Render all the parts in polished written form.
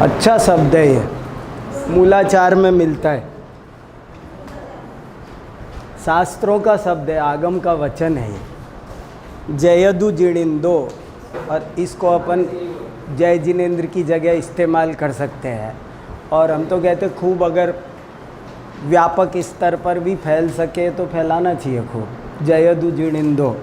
अच्छा शब्द है ये, मूलाचार में मिलता है, शास्त्रों का शब्द है, आगम का वचन है ये। जयदु जिणिंदो, और इसको अपन जय जिनेंद्र की जगह इस्तेमाल कर सकते हैं। और हम तो कहते खूब अगर व्यापक स्तर पर भी फैल सके तो फैलाना चाहिए खूब, जयदु जिणिंदो।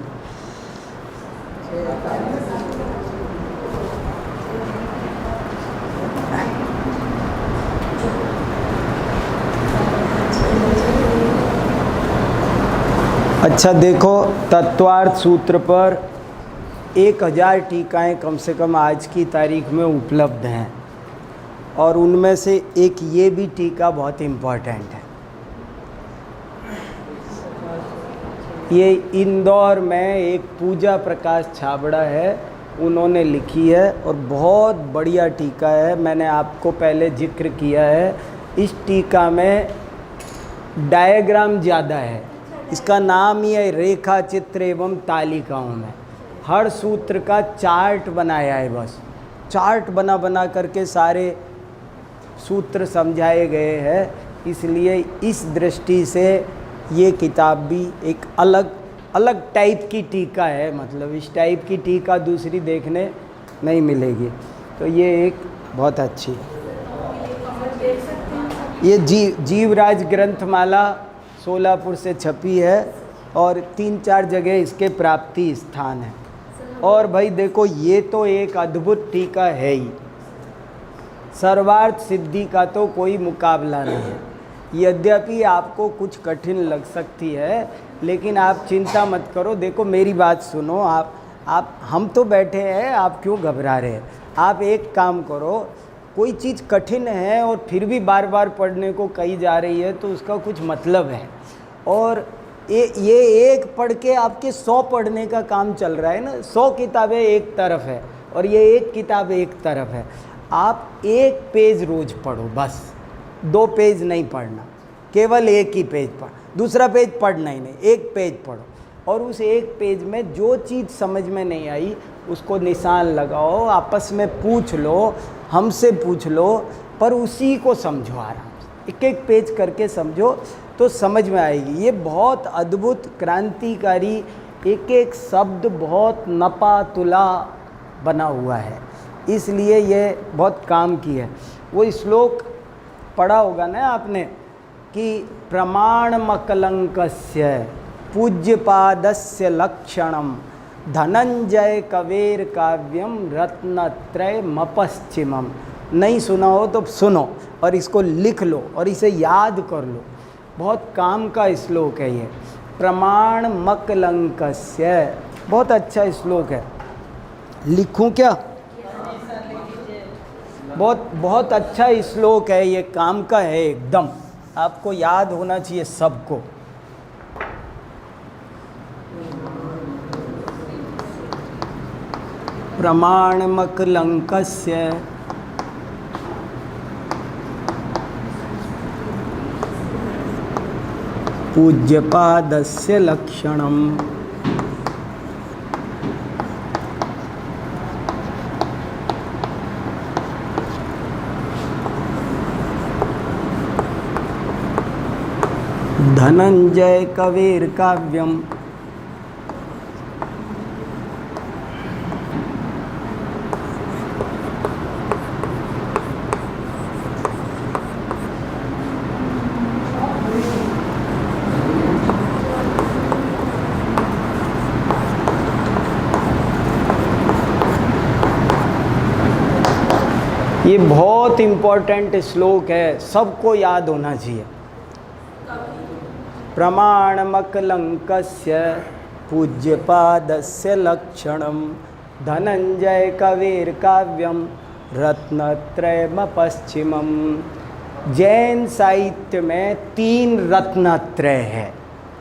अच्छा देखो, तत्वार्थ सूत्र पर 1000 टीकाएँ कम से कम आज की तारीख में उपलब्ध हैं, और उनमें से एक ये भी टीका बहुत इम्पोर्टेंट है। ये इंदौर में एक पूजा प्रकाश छाबड़ा है, उन्होंने लिखी है और बहुत बढ़िया टीका है। मैंने आपको पहले जिक्र किया है, इस टीका में डायग्राम ज़्यादा है। इसका नाम ही है रेखा चित्र एवं तालिकाओं में। हर सूत्र का चार्ट बनाया है, बस चार्ट बना बना करके सारे सूत्र समझाए गए हैं। इसलिए इस दृष्टि से ये किताब भी एक अलग अलग टाइप की टीका है, मतलब इस टाइप की टीका दूसरी देखने नहीं मिलेगी। तो ये एक बहुत अच्छी, ये जीवराज ग्रंथमाला सोलापुर से छपी है और 3-4 जगह इसके प्राप्ति स्थान है। और भाई देखो, ये तो एक अद्भुत टीका है ही, सर्वार्थ सिद्धि का तो कोई मुकाबला नहीं है। यद्यपि आपको कुछ कठिन लग सकती है, लेकिन आप चिंता मत करो। देखो मेरी बात सुनो, आप हम तो बैठे हैं, आप क्यों घबरा रहे हैं? आप एक काम करो, कोई चीज़ कठिन है और फिर भी बार बार पढ़ने को कही जा रही है तो उसका कुछ मतलब है। और ये एक पढ़ के आपके 100 पढ़ने का काम चल रहा है ना। 100 किताबें एक तरफ है और ये एक किताब एक तरफ है। आप एक पेज रोज पढ़ो, बस 2 पेज नहीं पढ़ना, केवल एक ही पेज पढ़, दूसरा पेज पढ़ना ही नहीं, एक पेज पढ़ो। और उस एक पेज में जो चीज़ समझ में नहीं आई उसको निशान लगाओ, आपस में पूछ लो, हमसे पूछ लो, पर उसी को समझो आराम से, एक एक पेज करके समझो तो समझ में आएगी। ये बहुत अद्भुत क्रांतिकारी, एक एक शब्द बहुत नपा तुला बना हुआ है, इसलिए ये बहुत काम की है। वो श्लोक पढ़ा होगा ना आपने कि प्रमाणमकलंकस्य पूज्यपादस्य लक्षणम धनंजय कवेर काव्यम रत्नत्रय मपश्चिमम। नहीं सुना हो तो सुनो और इसको लिख लो और इसे याद कर लो, बहुत काम का श्लोक है ये। प्रमाण मकलंकस्य, बहुत अच्छा श्लोक है। लिखूं क्या? बहुत अच्छा श्लोक है ये, काम का है एकदम, आपको याद होना चाहिए सबको। प्रमाण मकलंकस्य पूज्यपादस्य लक्षणम धनंजय कवेर काव्यम ये बहुत इम्पोर्टेंट श्लोक है, सबको याद होना चाहिए। प्रमाणमकलंकस्य पूज्यपादस्य लक्षणम धनंजय कवेर काव्यम रत्नत्रयमपश्चिमम। जैन साहित्य में 3 रत्नत्रय है,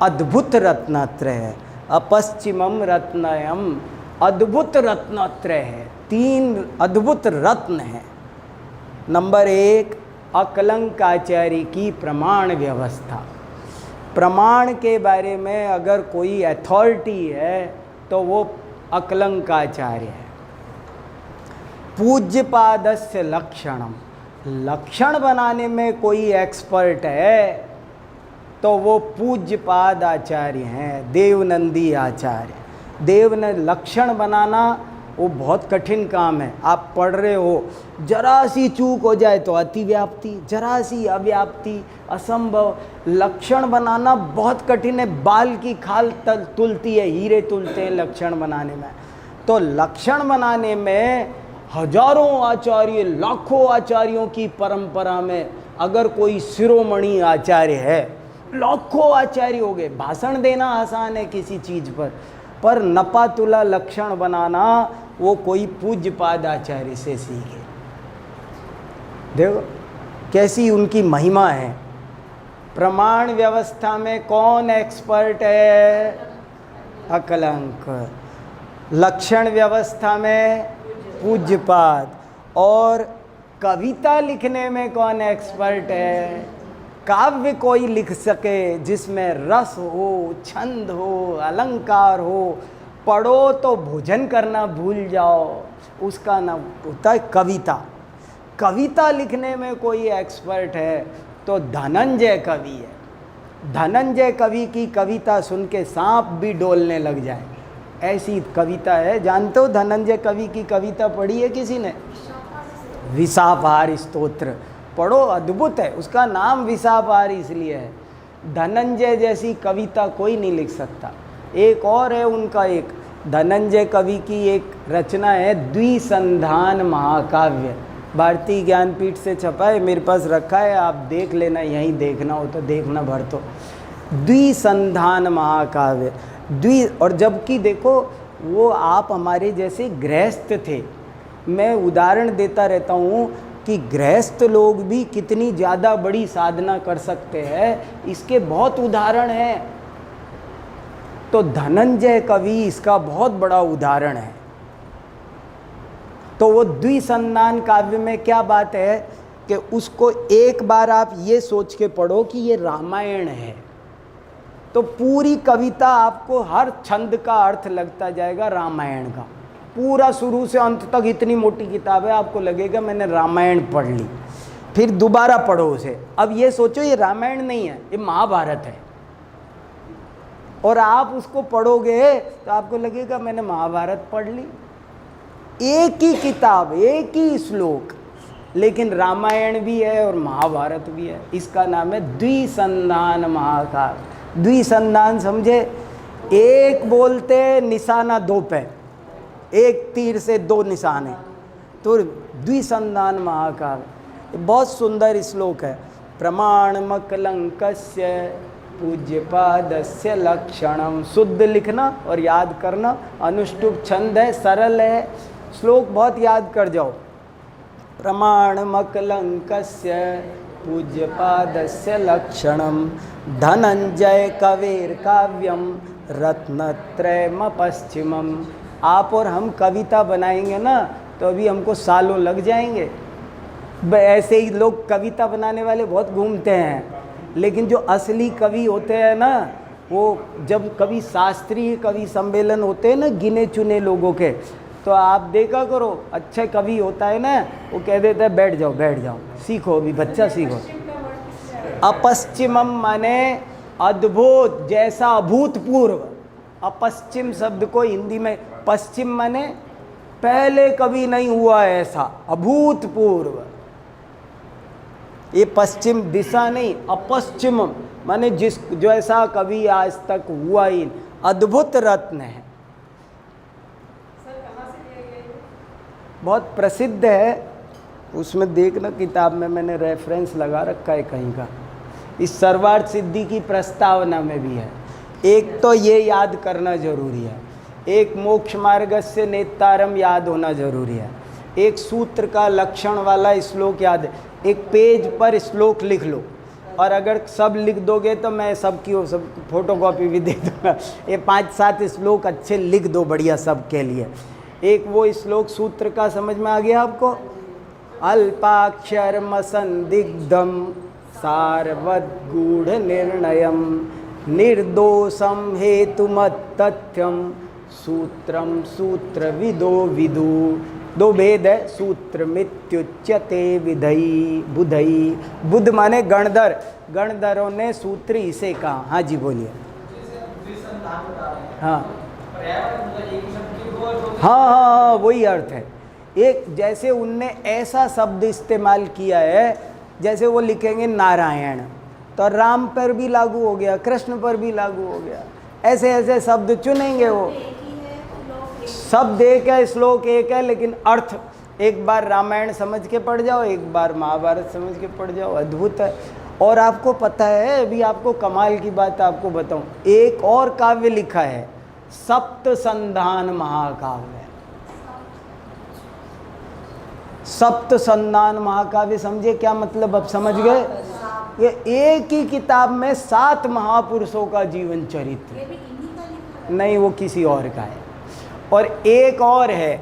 अद्भुत रत्नत्रय है। अपश्चिमम रत्नयम, अद्भुत रत्नत्रय है, 3 अद्भुत रत्न हैं। नंबर 1, अकलंकाचार्य की प्रमाण व्यवस्था। प्रमाण के बारे में अगर कोई अथॉरिटी है तो वो अकलंकाचार्य है। पूज्यपादस्य लक्षणम, लक्षण बनाने में कोई एक्सपर्ट है तो वो पूज्यपाद आचार्य हैं, देवनंदी आचार्य। देवने लक्षण बनाना वो बहुत कठिन काम है। आप पढ़ रहे हो, जरा सी चूक हो जाए तो अतिव्याप्ति, जरा सी अव्याप्ति, असंभव। लक्षण बनाना बहुत कठिन है। बाल की खाल तुलती है, हीरे तुलते हैं लक्षण बनाने में। तो लक्षण बनाने में हजारों आचार्य, लाखों आचार्यों की परंपरा में अगर कोई शिरोमणि आचार्य है, लाखों आचार्य हो गए। भाषण देना आसान है किसी चीज़ पर नपातुला लक्षण बनाना वो कोई पूज्यपाद आचार्य से सीखे। देखो कैसी उनकी महिमा है। प्रमाण व्यवस्था में कौन एक्सपर्ट है? अकलंक। लक्षण व्यवस्था में पूज्यपाद। और कविता लिखने में कौन एक्सपर्ट है? काव्य कोई लिख सके जिसमें रस हो, छंद हो, अलंकार हो, पढ़ो तो भोजन करना भूल जाओ, उसका नाम होता है कविता। कविता लिखने में कोई एक्सपर्ट है तो धनंजय कवि है। धनंजय कवि की कविता सुन के सांप भी डोलने लग जाए, ऐसी कविता है। जानते हो धनंजय कवि की कविता पढ़ी है किसी ने? विशापहार स्तोत्र पढ़ो, अद्भुत है। उसका नाम विशापहार इसलिए है, धनंजय जैसी कविता कोई नहीं लिख सकता। एक और है उनका, एक धनंजय कवि की एक रचना है द्विसंधान महाकाव्य, भारतीय ज्ञानपीठ से छपा है, मेरे पास रखा है, आप देख लेना, यहीं देखना हो तो देखना भर। तो द्विसंधान महाकाव्य और जबकि देखो वो आप हमारे जैसे गृहस्थ थे। मैं उदाहरण देता रहता हूँ कि गृहस्थ लोग भी कितनी ज़्यादा बड़ी साधना कर सकते हैं, इसके बहुत उदाहरण हैं। तो धनंजय कवि इसका बहुत बड़ा उदाहरण है। तो वो द्विसंधान काव्य में क्या बात है कि उसको एक बार आप ये सोच के पढ़ो कि ये रामायण है, तो पूरी कविता आपको हर छंद का अर्थ लगता जाएगा रामायण का। पूरा शुरू से अंत तक इतनी मोटी किताब है, आपको लगेगा मैंने रामायण पढ़ ली। फिर दोबारा पढ़ो उसे, अब ये सोचो ये रामायण नहीं है, ये महाभारत है। और आप उसको पढ़ोगे तो आपको लगेगा मैंने महाभारत पढ़ ली। एक ही किताब, एक ही श्लोक, लेकिन रामायण भी है और महाभारत भी है। इसका नाम है द्विसंधान महाकाव्य। द्विसंधान समझे? एक बोलते निशाना दो पे, एक तीर से दो निशाने, तो द्विसंधान महाकाव्य। बहुत सुंदर श्लोक है। प्रमाणमकलंकस्य पूज्यपादस्य लक्षणम। शुद्ध लिखना और याद करना, अनुष्टुप छंद है, सरल है, श्लोक बहुत याद कर जाओ। प्रमाणमकलंकस्य पूज्यपादस्य लक्षणम धनंजय कवेर काव्यम रत्नत्रयमपश्चिमम। आप और हम कविता बनाएंगे ना तो अभी हमको सालों लग जाएंगे। ऐसे ही लोग कविता बनाने वाले बहुत घूमते हैं, लेकिन जो असली कवि होते हैं ना, वो जब कभी शास्त्रीय कवि सम्मेलन होते हैं ना गिने चुने लोगों के, तो आप देखा करो, अच्छे कवि होता है ना, वो कह देता है बैठ जाओ बैठ जाओ, सीखो अभी बच्चा सीखो। अपश्चिमम माने अद्भुत, जैसा अभूतपूर्व। अपश्चिम शब्द को हिंदी में पश्चिम माने पहले कभी नहीं हुआ ऐसा, अभूतपूर्व। ये पश्चिम दिशा नहीं, अपश्चिम माने जिस जो ऐसा कभी आज तक हुआ ही, अद्भुत रत्न है। बहुत प्रसिद्ध है, उसमें देखना किताब में मैंने रेफरेंस लगा रखा है कहीं का। इस सर्वार्थ सिद्धि की प्रस्तावना में भी है। एक तो ये याद करना जरूरी है, एक मोक्ष मार्ग से नेतारम याद होना जरूरी है, एक सूत्र का लक्षण वाला श्लोक याद है। एक पेज पर श्लोक लिख लो, और अगर सब लिख दोगे तो मैं सबकी सब फोटोकॉपी भी दे दूँगा। ये 5-7 श्लोक अच्छे लिख दो बढ़िया सबके लिए। एक वो श्लोक सूत्र का समझ में आ गया आपको? अल्पाक्षरम संदिग्धम सारवद्गूढ़ निर्णयम निर्दोषम हेतुमत तथ्यम सूत्रम सूत्रविदो विदु दो भेद है। सूत्र मित्युच्यते विधई बुधई, बुध माने गणधर, गणधरों ने सूत्र इसे कहा। हाँ जी बोलिए। हाँ हाँ हाँ, वही अर्थ है। एक जैसे उनने ऐसा शब्द इस्तेमाल किया है, जैसे वो लिखेंगे नारायण तो राम पर भी लागू हो गया, कृष्ण पर भी लागू हो गया। ऐसे ऐसे शब्द चुनेंगे वो। शब्द एक है, श्लोक एक है, लेकिन अर्थ एक बार रामायण समझ के पढ़ जाओ, एक बार महाभारत समझ के पढ़ जाओ, अद्भुत है। और आपको पता है, अभी आपको कमाल की बात आपको बताऊं, एक और काव्य लिखा है, सप्त संधान महाकाव्य। सप्त संधान महाकाव्य समझे क्या मतलब? अब समझ गए? ये एक ही किताब में 7 महापुरुषों का जीवन चरित्र। नहीं, वो किसी और का है। और एक और है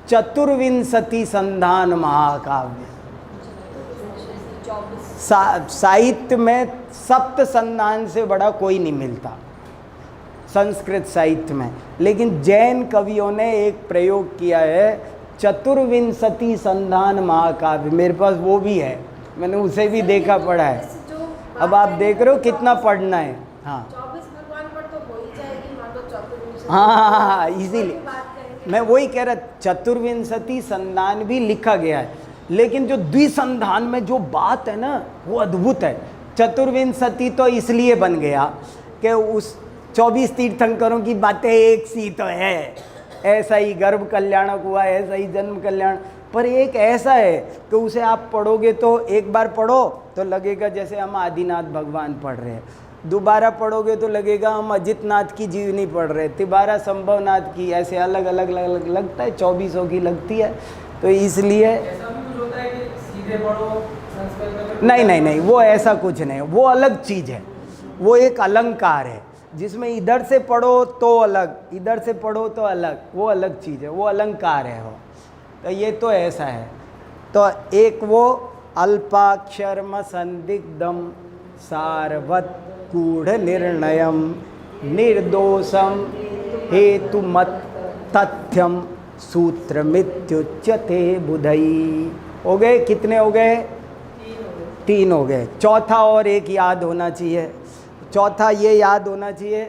चतुर्विंशति संधान महाकाव्य। साहित्य में सप्त संधान से बड़ा कोई नहीं मिलता संस्कृत साहित्य में। लेकिन जैन कवियों ने एक प्रयोग किया है, चतुर्विंशति संधान महाकाव्य। मेरे पास वो भी है, मैंने उसे भी देखा पढ़ा है। अब आप देख रहे हो कितना पढ़ना है। हाँ 24 भगवान पर तो हो ही जाएगी, मान लो चतुर्विंशति। हाँ, इसीलिए मैं वही कह रहा, चतुर्विंशति संधान भी लिखा गया है, लेकिन जो द्विसंधान में जो बात है ना, वो अद्भुत है। चतुर्विंशति तो इसलिए बन गया कि उस 24 तीर्थंकरों की बातें एक सी तो है, ऐसा ही गर्भ कल्याणक हुआ, ऐसा ही जन्म कल्याण। पर एक ऐसा है कि उसे आप पढ़ोगे तो एक बार पढ़ो तो लगेगा जैसे हम आदिनाथ भगवान पढ़ रहे हैं, दोबारा पढ़ोगे तो लगेगा हम अजितनाथ की जीवनी पढ़ रहे हैं, तिबारा संभवनाथ की, ऐसे अलग अलग अलग लगता है, 24 की लगती है। तो इसलिए ऐसा भी कुछ होता है कि सीधे पढ़ो संस्कृत में? नहीं नहीं नहीं, वो ऐसा कुछ नहीं, वो अलग चीज़ है। वो एक अलंकार है जिसमें इधर से पढ़ो तो अलग, इधर से पढ़ो तो अलग, वो अलग चीज़ है, वो अलंकार है वो। तो ये तो ऐसा है। तो एक वो अल्पाक्षरम संदिग्धम सारवत गूढ़ निर्णयम निर्दोषम हेतुमत तथ्यम सूत्रमित्युच्यते बुधई। हो गए कितने? हो गए 3 हो गए। चौथा और एक याद होना चाहिए। चौथा ये याद होना चाहिए,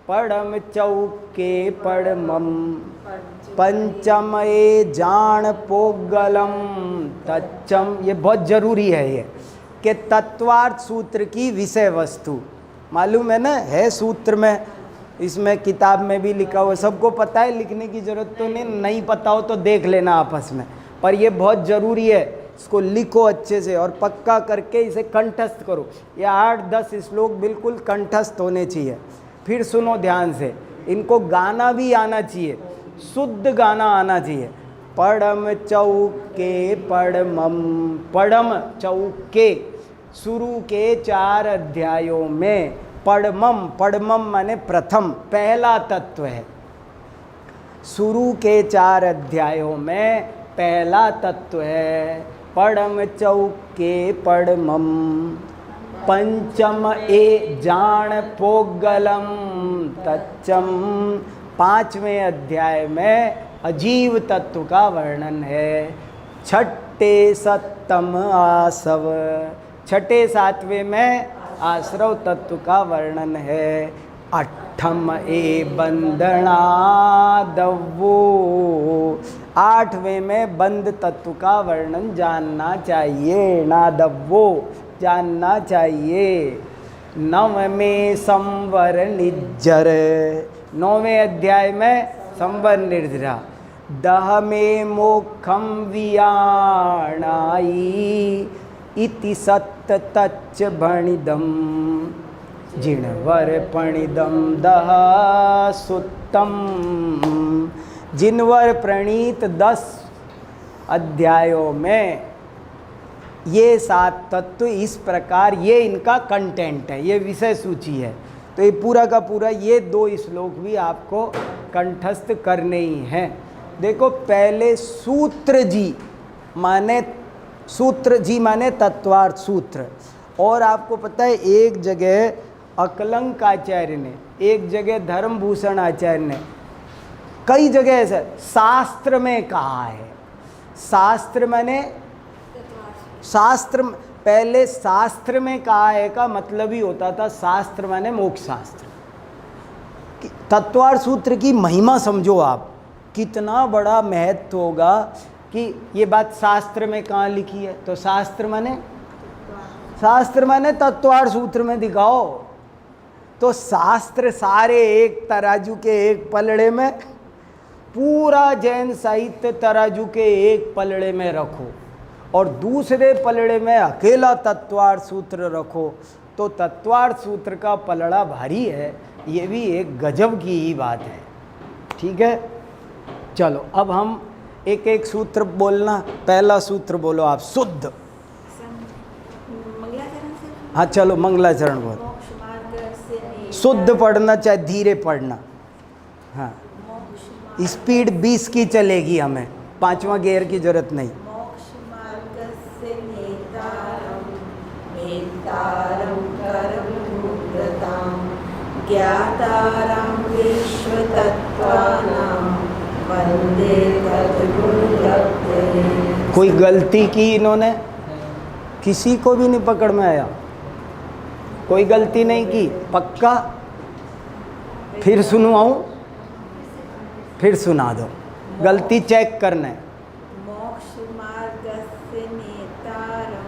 पड़म चौके पड़मम पंचम ए जान पोगलम तच्चम। ये बहुत ज़रूरी है ये कि तत्वार्थ सूत्र की विषय वस्तु मालूम है ना, है सूत्र में, इसमें किताब में भी लिखा हुआ, सबको पता है, लिखने की ज़रूरत तो नहीं पता हो तो देख लेना आपस में। पर ये बहुत ज़रूरी है, इसको लिखो अच्छे से और पक्का करके इसे कंठस्थ करो। ये 8-10 श्लोक बिल्कुल कंठस्थ होने चाहिए। फिर सुनो ध्यान से, इनको गाना भी आना चाहिए, शुद्ध गाना आना चाहिए। पड़म चौके पड़मम, पड़म चौके, शुरू के 4 अध्यायों में पड़मम, पड़मम माने प्रथम, पहला तत्व है। शुरू के 4 अध्यायों में पहला तत्व है पड़म चौके पड़मम पंचम ए जान पोगलम तच्चम। 5वें अध्याय में अजीव तत्व का वर्णन है। छठे सप्तम आसव, छठे 7वें में आश्रव तत्व का वर्णन है। 8ठम ए बंदना दवो, 8वें में बंद तत्व का वर्णन जानना चाहिए, ना दवो जानना चाहिए। 9वें संवर निज्जर, 9वें अध्याय में संवर निर्जरा। 10वें मोक्षम वियाणाई इति सत्त तच्च भणिदम जिणवर पणिदम दह सुत्तम। जिनवर प्रणीत 10 अध्यायों में ये 7 तत्व इस प्रकार, ये इनका कंटेंट है, ये विषय सूची है। तो ये पूरा का पूरा ये 2 श्लोक भी आपको कंठस्थ करने ही हैं। देखो पहले सूत्र जी माने तत्वार्थ सूत्र। और आपको पता है एक जगह अकलंक आचार्य ने, एक जगह धर्मभूषण आचार्य ने कई जगह ऐसा शास्त्र में कहा है। शास्त्र माने शास्त्र, पहले शास्त्र में कहा है का मतलब ही होता था शास्त्र माने मोक्ष शास्त्र। तत्वार्थ सूत्र की महिमा समझो आप, कितना बड़ा महत्व होगा कि ये बात शास्त्र में कहाँ लिखी है। तो शास्त्र माने तत्वार्थ सूत्र में दिखाओ। तो शास्त्र सारे एक तराजू के एक पलड़े में, पूरा जैन साहित्य तराजू के एक पलड़े में रखो और दूसरे पलड़े में अकेला तत्वार्थ सूत्र रखो, तो तत्वार्थ सूत्र का पलड़ा भारी है। ये भी एक गजब की ही बात है। ठीक है, चलो अब हम एक एक सूत्र बोलना। पहला सूत्र बोलो आप, शुद्ध। हाँ चलो मंगलाचरण बोलो। शुद्ध पढ़ना, चाहे धीरे पढ़ना। हाँ, स्पीड 20 की चलेगी, हमें 5वां गियर की जरूरत नहीं। कोई गलती की इन्होंने? किसी को भी नहीं पकड़ में आया? कोई गलती नहीं की? पक्का? फिर सुनवाऊं? फिर सुना दो, गलती चेक करना है। मोक्ष मार्गस्य नेतारं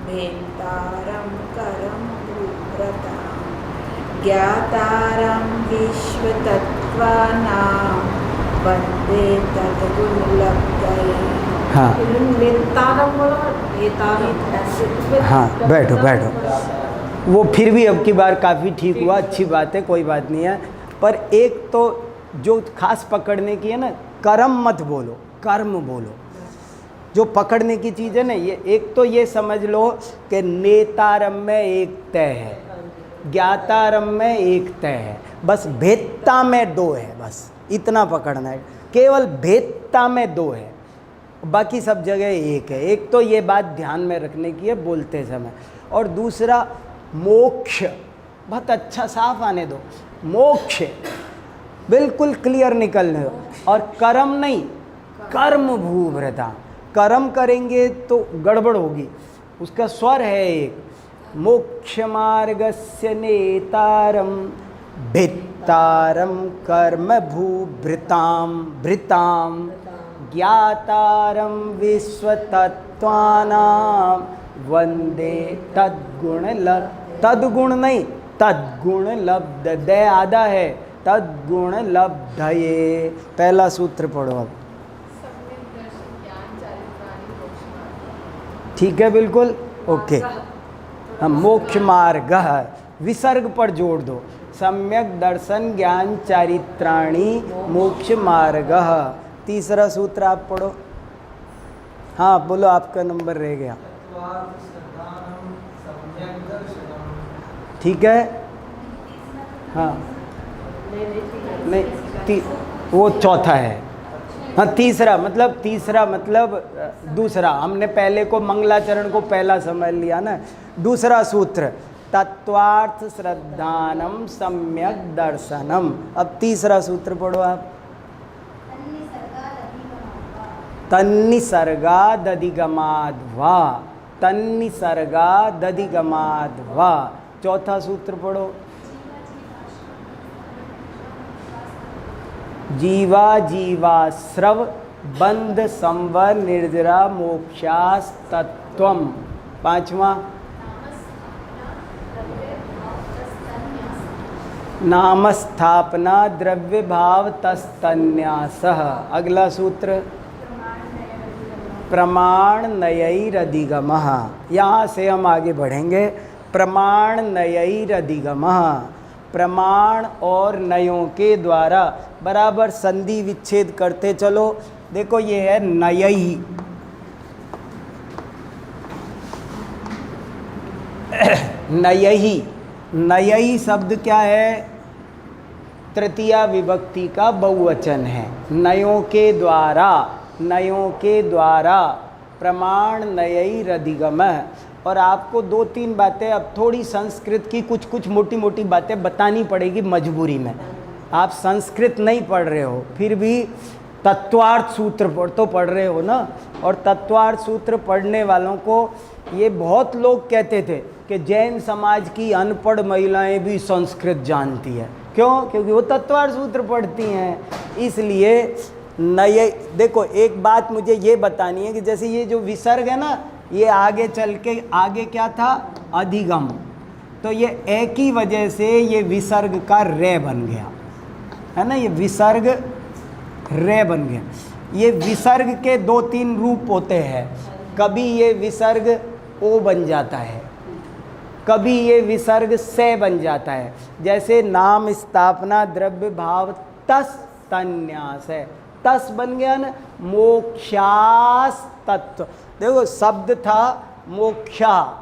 भेदारं करं व्रतां ज्ञातारं विश्वतत्त्वानां वन्दे तद्गुणलब्धये। हाँ नेतारं बोलो, भेदारं। हाँ बैठो बैठो। वो फिर भी अब की बार काफ़ी ठीक हुआ, अच्छी बात है, कोई बात नहीं है। पर एक तो जो खास पकड़ने की है ना, कर्म मत बोलो, कर्म बोलो। जो पकड़ने की चीज़ है ना, ये एक तो ये समझ लो कि नेतारम में एक तय है, ज्ञातारम में एक तय है, बस भेदता में 2 है, बस इतना पकड़ना है। केवल भेदता में 2 है, बाकी सब जगह 1 है। एक तो ये बात ध्यान में रखने की है बोलते समय। और दूसरा मोक्ष, बहुत अच्छा साफ आने दो, मोक्ष बिल्कुल क्लियर निकलने दो। और कर्म नहीं, कर्म भूभृता। कर्म करेंगे तो गड़बड़ होगी, उसका स्वर है एक। मोक्ष मार्गस्य नेतारम भित्तारम कर्म भूभृताम भृताम ज्ञातारम विश्वतत्त्वानां वंदे तद्गुण लब। तद्गुण नहीं, तद्गुण लब्ध, दे आधा है, तद्गुण लब्धये। पहला सूत्र पढ़ो अब। ठीक है, बिल्कुल ओके। हम मोक्ष मार्ग, विसर्ग पर जोड़ दो। सम्यक दर्शन ज्ञान चारित्राणि मोक्ष मार्ग। तीसरा सूत्र आप पढ़ो। हाँ बोलो, आपका नंबर रह गया। ठीक है, हाँ नहीं, वो चौथा है। हाँ तीसरा मतलब दूसरा। हमने पहले को मंगलाचरण को पहला समझ लिया ना। दूसरा सूत्र तत्वार्थ श्रद्धानम सम्यक दर्शनम। अब तीसरा सूत्र पढ़ो आप। तन्निसर्गादधिगमाद्वा, तन्निसर्गादधिगमाद्वा। चौथा सूत्र पढ़ो। जीवा जीवाश्रव बंध संवर निर्जरा मोक्षास्तत्वम। 5वां नामस्थापना द्रव्य भाव तस्तन्यासः। अगला सूत्र प्रमाण नयैरधिगमः। यहाँ से हम आगे बढ़ेंगे। प्रमाण नयैरधिगमः, प्रमाण और नयों के द्वारा बराबर संधि विच्छेद करते चलो। देखो ये है नयई, नयई। नयई शब्द क्या है? तृतीया विभक्ति का बहुवचन है। नयों के द्वारा, नयों के द्वारा प्रमाण नयैरधिगमः। और आपको 2-3 बातें अब थोड़ी संस्कृत की कुछ मोटी मोटी बातें बतानी पड़ेगी मजबूरी में। आप संस्कृत नहीं पढ़ रहे हो, फिर भी तत्वार्थ सूत्र तो पढ़ रहे हो ना। और तत्वार्थ सूत्र पढ़ने वालों को ये बहुत लोग कहते थे कि जैन समाज की अनपढ़ महिलाएं भी संस्कृत जानती है। क्यों? क्योंकि वो तत्वार्थ सूत्र पढ़ती हैं। इसलिए नए देखो, एक बात मुझे ये बतानी है कि जैसे ये जो विसर्ग है ना, ये आगे चल के आगे क्या था? अधिगम। तो ये ए की वजह से ये विसर्ग का रे बन गया, है ना। ये विसर्ग रे बन गया। ये विसर्ग के 2-3 रूप होते हैं। कभी ये विसर्ग ओ बन जाता है, कभी ये विसर्ग से बन जाता है। जैसे नाम स्थापना द्रव्य भाव तस तन्यास है, तस बन गया ना, मोक्षास तत्व। देखो शब्द था मोक्षा,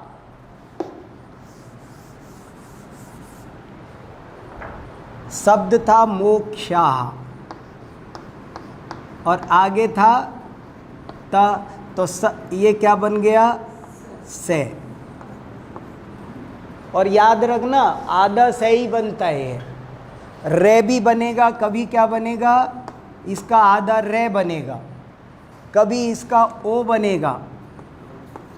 शब्द था मोक्षा और आगे था त, तो ये क्या बन गया? से। और याद रखना आधा से ही बनता है। रे भी बनेगा, कभी क्या बनेगा? इसका आधा रे बनेगा, कभी इसका ओ बनेगा।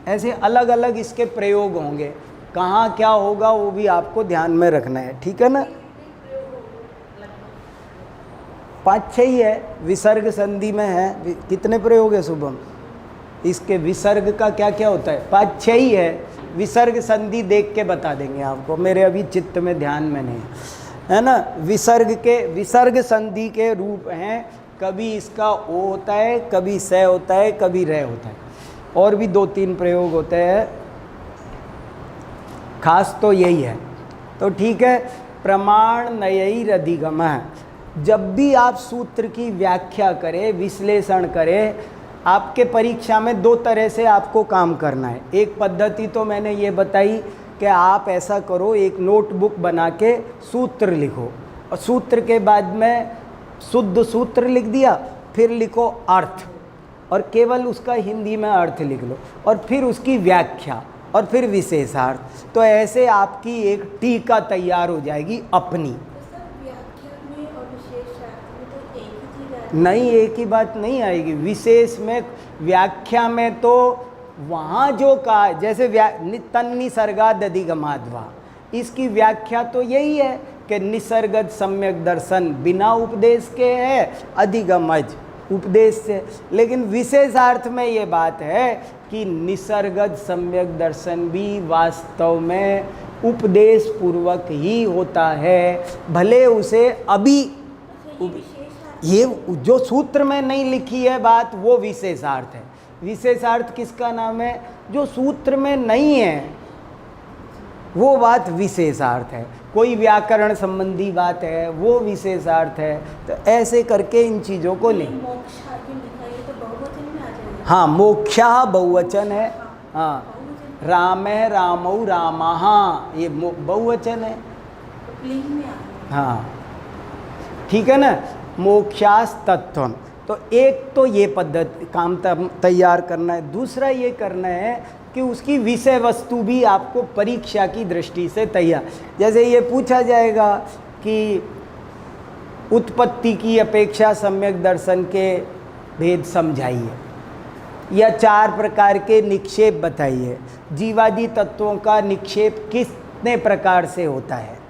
ऐसे अलग अलग इसके प्रयोग होंगे। कहाँ क्या होगा वो भी आपको ध्यान में रखना है, ठीक है ना। 5-6 ही है, विसर्ग संधि में है। कितने प्रयोग है शुभम? इसके विसर्ग का क्या क्या होता है? 5-6 ही है। विसर्ग संधि देख के बता देंगे आपको, मेरे अभी चित्त में ध्यान में नहीं है ना। विसर्ग संधि के रूप हैं। कभी इसका ओ होता है, कभी से होता है, कभी रे होता है। और भी 2-3 प्रयोग होते हैं, खास तो यही है। तो ठीक है, प्रमाण नयैरधिगम। जब भी आप सूत्र की व्याख्या करें, विश्लेषण करें, आपके परीक्षा में 2 तरह से आपको काम करना है। एक पद्धति तो मैंने ये बताई कि आप ऐसा करो, एक नोटबुक बना के सूत्र लिखो और सूत्र के बाद में शुद्ध सूत्र लिख दिया, फिर लिखो अर्थ और केवल उसका हिंदी में अर्थ लिख लो और फिर उसकी व्याख्या और फिर विशेषार्थ। तो ऐसे आपकी एक टीका तैयार हो जाएगी अपनी। नहीं, एक ही बात नहीं आएगी। विशेष में, व्याख्या में तो वहाँ जो कहा, जैसे तन्निसर्गाद अधिगमाद्वा, इसकी व्याख्या तो यही है कि निसर्गद सम्यक दर्शन बिना उपदेश के है, अधिगमज उपदेश से। लेकिन विशेषार्थ में ये बात है कि निसर्गद सम्यक दर्शन भी वास्तव में उपदेश पूर्वक ही होता है, भले उसे अभी ये जो सूत्र में नहीं लिखी है बात, वो विशेषार्थ है। विशेषार्थ किसका नाम है? जो सूत्र में नहीं है वो बात विशेषार्थ है। कोई व्याकरण संबंधी बात है वो विशेषार्थ है। तो ऐसे करके इन चीज़ों को नहीं। हाँ, मोक्षा बहुवचन है। हाँ, राम है, रामौ रामः, ये बहुवचन है। हाँ, ठीक है ना। मोक्षास तत्वम। तो एक तो ये पद्धति काम तैयार करना है। दूसरा ये करना है कि उसकी विषय वस्तु भी आपको परीक्षा की दृष्टि से तैयार। जैसे ये पूछा जाएगा कि उत्पत्ति की अपेक्षा सम्यक दर्शन के भेद समझाइए, या 4 प्रकार के निक्षेप बताइए। जीवादि तत्वों का निक्षेप कितने प्रकार से होता है?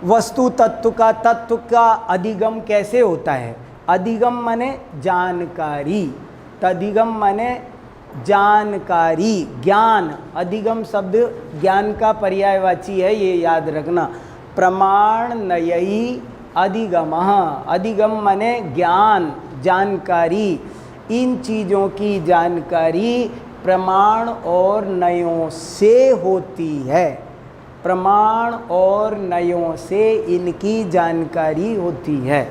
वस्तु तत्व का अधिगम कैसे होता है? अधिगम माने जानकारी, तदिगम माने जानकारी, ज्ञान। अधिगम शब्द ज्ञान का पर्यायवाची है, ये याद रखना। प्रमाण नयई अधिगमः, अधिगम माने ज्ञान, जानकारी। इन चीज़ों की जानकारी प्रमाण और नयों से होती है। प्रमाण और नयों से इनकी जानकारी होती है।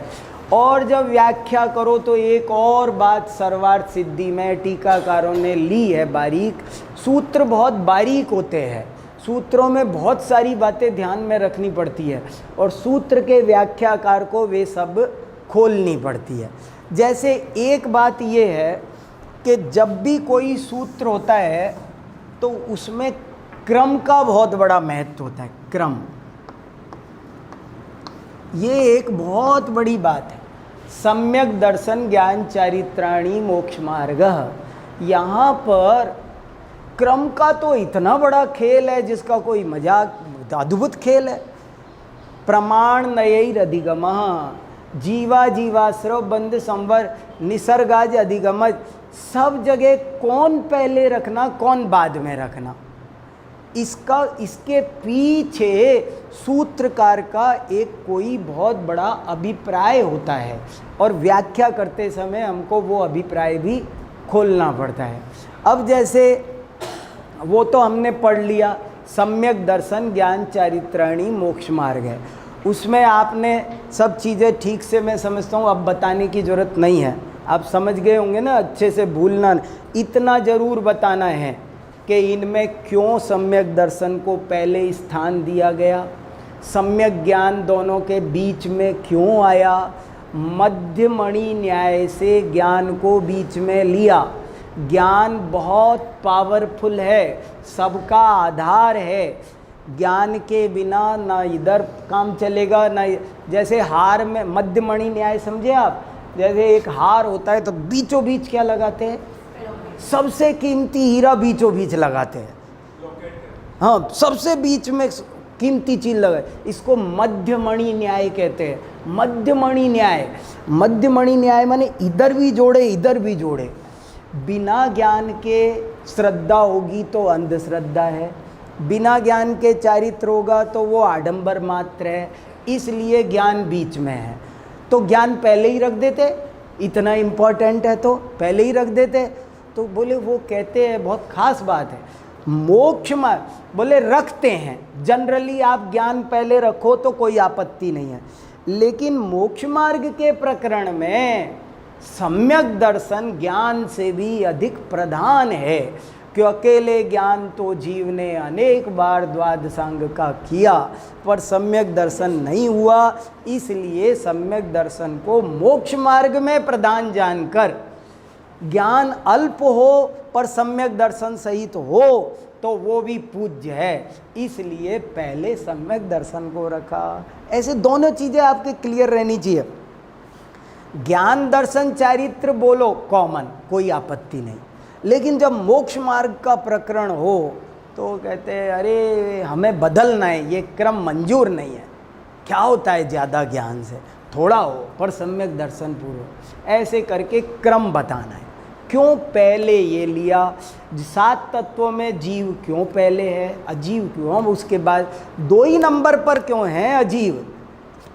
और जब व्याख्या करो तो एक और बात सर्वार्थ सिद्धि में टीकाकारों ने ली है बारीक। सूत्र बहुत बारीक होते हैं, सूत्रों में बहुत सारी बातें ध्यान में रखनी पड़ती है और सूत्र के व्याख्याकार को वे सब खोलनी पड़ती है। जैसे एक बात ये है कि जब भी कोई सूत्र होता है तो उसमें क्रम का बहुत बड़ा महत्व होता है। क्रम, ये एक बहुत बड़ी बात है। सम्यक दर्शन ज्ञान चारित्राणी मोक्ष मार्ग। यहाँ पर क्रम का तो इतना बड़ा खेल है जिसका कोई मजाक, अद्भुत खेल है। प्रमाण नयैर अधिगम, जीवा जीवाश्रव बंद संवर निसर्गाज अधिगम। सब जगह कौन पहले रखना कौन बाद में रखना, इसके पीछे सूत्रकार का एक कोई बहुत बड़ा अभिप्राय होता है और व्याख्या करते समय हमको वो अभिप्राय भी खोलना पड़ता है। अब जैसे वो तो हमने पढ़ लिया, सम्यक दर्शन ज्ञान चारित्राणी मोक्ष मार्ग है, उसमें आपने सब चीज़ें ठीक से, मैं समझता हूँ अब बताने की ज़रूरत नहीं है, आप समझ गए होंगे ना, अच्छे से भूलना। इतना ज़रूर बताना है कि इनमें क्यों सम्यक दर्शन को पहले स्थान दिया गया, सम्यक ज्ञान दोनों के बीच में क्यों आया, मध्यमणि न्याय से ज्ञान को बीच में लिया। ज्ञान बहुत पावरफुल है, सबका आधार है। ज्ञान के बिना ना इधर काम चलेगा ना, जैसे हार में मध्यमणि न्याय समझे आप, जैसे एक हार होता है तो बीचों बीच क्या लगाते हैं, सबसे कीमती हीरा बीचों बीच लगाते हैं, हाँ सबसे बीच में कीमती चीज लगे, इसको मध्यमणि न्याय कहते हैं। मध्यमणि न्याय, मध्यमणि न्याय माने इधर भी जोड़े इधर भी जोड़े। बिना ज्ञान के श्रद्धा होगी तो अंधश्रद्धा है, बिना ज्ञान के चारित्र होगा तो वो आडंबर मात्र है, इसलिए ज्ञान बीच में है। तो ज्ञान पहले ही रख देते, इतना इम्पोर्टेंट है तो पहले ही रख देते। तो बोले वो कहते हैं बहुत खास बात है, मोक्ष मार्ग बोले रखते हैं, जनरली आप ज्ञान पहले रखो तो कोई आपत्ति नहीं है, लेकिन मोक्ष मार्ग के प्रकरण में सम्यक दर्शन ज्ञान से भी अधिक प्रधान है, क्यों अकेले ज्ञान तो जीव ने अनेक बार द्वादशांग का किया पर सम्यक दर्शन नहीं हुआ, इसलिए सम्यक दर्शन को मोक्ष मार्ग में प्रधान जानकर, ज्ञान अल्प हो पर सम्यक दर्शन सहित हो तो वो भी पूज्य है, इसलिए पहले सम्यक दर्शन को रखा। ऐसे दोनों चीज़ें आपके क्लियर रहनी चाहिए। ज्ञान दर्शन चारित्र बोलो कॉमन, कोई आपत्ति नहीं, लेकिन जब मोक्ष मार्ग का प्रकरण हो तो कहते हैं अरे हमें बदलना है, ये क्रम मंजूर नहीं है। क्या होता है ज़्यादा ज्ञान से, थोड़ा हो पर सम्यक दर्शन पूर्व, ऐसे करके क्रम बताना है। क्यों पहले ये लिया, 7 तत्वों में जीव क्यों पहले है, अजीव क्यों, हम उसके बाद 2 ही नंबर पर क्यों है अजीव,